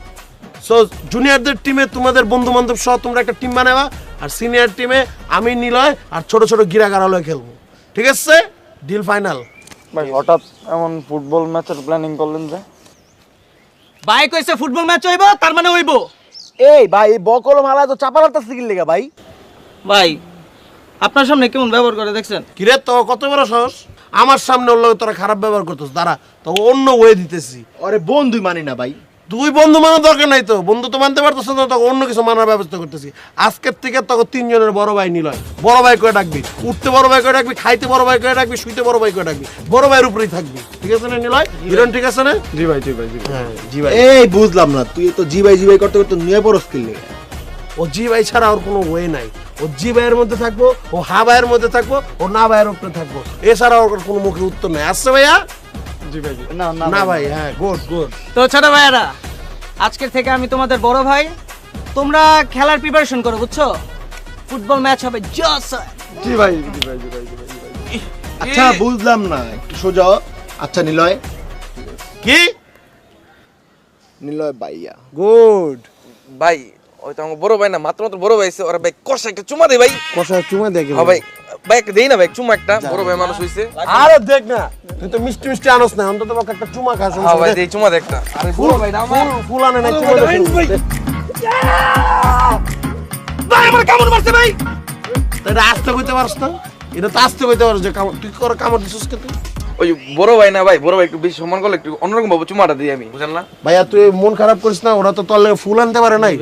সো জুনিয়রদের টিমে তোমাদের বন্ধু বান্ধব সহ তোমরা একটা টিম বানাবা, আর সিনিয়র টিমে আমি নিলয় আর ছোট ছোট গিরাগারালয় খেলবো, ঠিক আছে? Deal final. ভাই হঠাৎ এমন ফুটবল ম্যাচের প্ল্যানিং করলেন যে? ভাই কইছে ফুটবল ম্যাচ হইব, তার মানে হইব। এই ভাই বকল মালা তো চাপা লাগতাছে কি লাগা ভাই? ভাই আপনার সামনে কেমন ব্যবহার করে দেখছেন? কিরে তো কত বড় সাহস, আমার সামনে ওর লগে তোরা খারাপ ব্যবহার করতেছ, দাঁড়া তো অন্য ওয়ে দিতেছি। আরে বন্ধুই মানি না ভাই। তুই বন্ধু মানার দরকার নাই তো, বন্ধু তো মানতে পারতেছ না, তখন অন্য কিছু মানার ব্যবস্থা করতেছি। আজকের থেকে তখন 3 জনের বড় ভাই নিলয়, বড় ভাই করে ডাকবি, উঠতে বড় ভাই করে ডাকবি, খাইতে বড় ভাই করে ডাকবি, শুইতে বড় ভাই করে ডাকবি, বড় ভাইয়ের উপরেই থাকবি, ঠিক আছে না নিলয়? হিরণ ঠিক আছে না? জি ভাই হ্যাঁ জি ভাই। এই বুঝলাম না, তুই তো জি ভাই করতে করতে নিয়ে পড়স কি লাগা? ও জি ভাই ছাড়া ওর কোনো ওয়ে নাই। ও জি ভাইয়ের মধ্যে থাকবো, ও হা ভাইয়ের মধ্যে থাকবো, ও না ভাইয়ের উপরে থাকবো, এছাড়া ওর কোনো মুখে উত্তর নাই। আসছে ভাইয়া? জি ভাই না ভাই, হ্যাঁ গুড। তো ছোট ভাইয়ারা, আজকের থেকে আমি তোমাদের বড় ভাই, তোমরা খেলার প্রিপারেশন করো, বুঝছো? ফুটবল ম্যাচ হবে জস। জি ভাই আচ্ছা বুঝলাম না, একটু সোজা। আচ্ছা নিলয় কি? নিলয় ভাইয়া গুড। ভাই ওই তো আমার বড় ভাই না, মাত্র বড় ভাই আছে, ওরা ভাই কষা একটা চুমা দে ভাই। কষা চুমা দেখে হ্যাঁ ভাই, ভাই একটা দেই না ভাই, চুমা একটা, বড় ভাই মানুষ হইছে। আরে দেখ না, তুই তো মিষ্টি মিষ্টি আনস না, অন্তত পক্ষে একটা চুমা খাস। হ্যাঁ ভাই দেই চুমা দে একটা। আরে বড় ভাই না আমার ফুল আনে না, চুমা দে। ভাই আমার কামড় মারছে ভাই। এটা আস্তে কইতে পারছ না? এটা তো আস্তে কইতে পারছ যে তুই করে কামড় দিছিস কে? তুই ওই বড় ভাই না ভাই, বড় ভাই একটু বেশি সম্মান করলে একটু অন্যরকম ভাবে চুমাটা দিই আমি, বুঝেন না? ভাইয়া তুই মন খারাপ করিস না, ওরা তো তোর লাগে ফুল আনতে পারে নাই,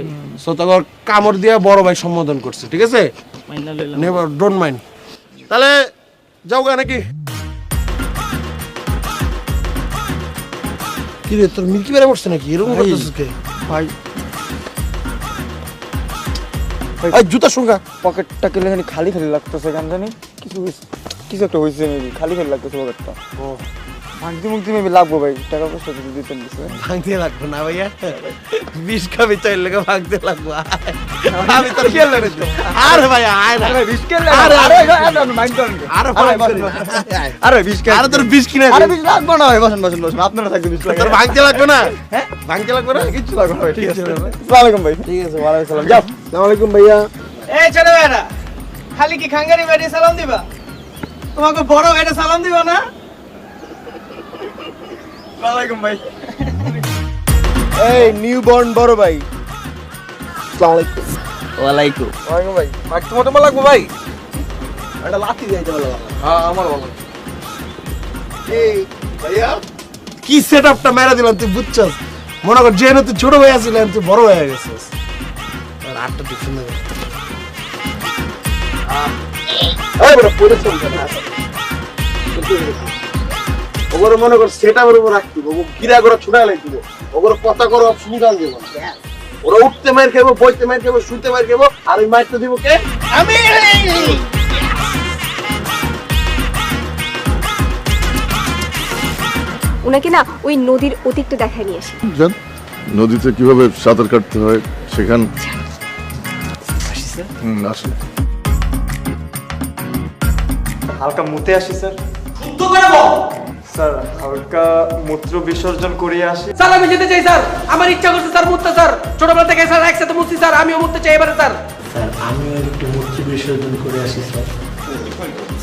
সো তোর কামড় দিয়ে বড় ভাই সম্বোধন করছে, ঠিক আছে? Never don't mind. তাহলে যাও গা নাকি? কি রে তোর মিল্কি বেড়ে পড়ছে নাকি? এরকম করতেছিস কে ভাই? এই জুতা শুঙ্গা পকেটটা কেলে জানি খালি খালি লাগতেছে, কেন জানি কিছু একটা হয়েছে, মেবি খালি খালি লাগতেছে পকেটটা। ও ভাঙতি মুক্তি মেবি লাগবো ভাই, টাকা পয়সা যদি দিতেন দিছে। ভাঙতে লাগবে না ভাইয়া, 20 খাবি চাইলে লেগে ভাঙতে লাগবো। আমি তোর খেয়াল রেখে। আরে ভাই আয় না, আরে 20 কেলে আরে আরে আরে মাইন্ড করেন। আরে আরে 20 কেলে, আরে তোর 20 কিনে আরে 20 লাগবে না ভাই, বসেন আপনারা থাকবে 20 লাগে। তোর ভাঙতে লাগবে না? হ্যাঁ ভাঙতে লাগবে না, কিছু লাগবে না ভাই, ঠিক আছে। আসসালামু আলাইকুম ভাই। ঠিক আছে, ওয়ালাইকুম আসসালাম। যাও। আসসালামু আলাইকুম ভাইয়া। এই ছোট ভাইয়ারা, খালি কি খাঙ্গারি ভাইরে সালাম দিবা? তোমাকে বড় ভাইরে সালাম দিবা না? ওয়ালাইকুম ভাই। এই নিউবর্ন বড় ভাই, আসসালামু আলাইকুম। ওয়ালাইকুম। ওয়ালাইকুম ভাই। ভাই তোমার তোমার লাগবো ভাই? এটা লাঠি দিতে বলো। হ্যাঁ আমার ভালো। এই ভাইয়া কি সেটআপটা মেরে দিলাম তুই, বুঝছস? মনে কর যে তুই ছোট ভাই আছিস, তুই বড় হয়ে গেছিস। আর আটটা তুই শুনে দে। এই বড় পড়ে চল না। ওগরে মনে কর সেটআপের উপর রাখতি, ওগো গিরা করে ছুড়া লাইতিব, ওগরে কথা করো অপশন গাল দেব। ওরা উঠতে মার খাবো, বইতে মার খাবো, শুইতে মার খাবো, আর ওই মারতে দিব কে? আমি। ওনাকে না ওই নদীর অতীতটা দেখায় নিয়ে আসি। জান নদীতে কিভাবে সাঁতার কাটতে হয় সেখান আসে। হালকা মুতে আসি স্যার। শুদ্ধ করে বল। স্যার হালকা মূত্র বিসর্জন করে আসি। স্যার আমি যেতে চাই স্যার, আমার ইচ্ছা করছে স্যার মুততে স্যার, ছোটবেলা থেকে স্যার একসাথে মুতছি স্যার, আমিও মুততে চাই এবারে স্যার। স্যার আমিও একটু মূর্তি বিসর্জন করে আসি স্যার।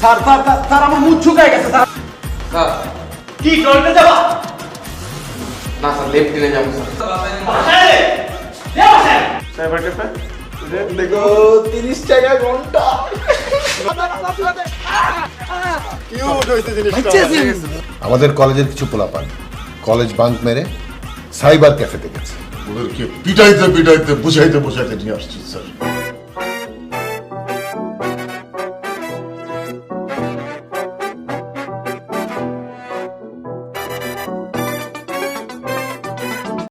স্যার স্যার স্যার আমার মুখ ঝুঁকায় গেছে স্যার। স্যার কি টয়লেটে যাবা? না স্যার লেফট দিনে যাবো স্যার। স্যার বাড়িতে দেখো 30 টাকা ঘন্টা। আমাদের কলেজের কিছু পোলাপান কলেজ বাঙ্ক মেরে সাইবার ক্যাফেতে গেছে। ওদেরকে পিটাইতে পিটাইতে বুঝাইতে বুঝাইতে নিয়ে আসছি স্যার।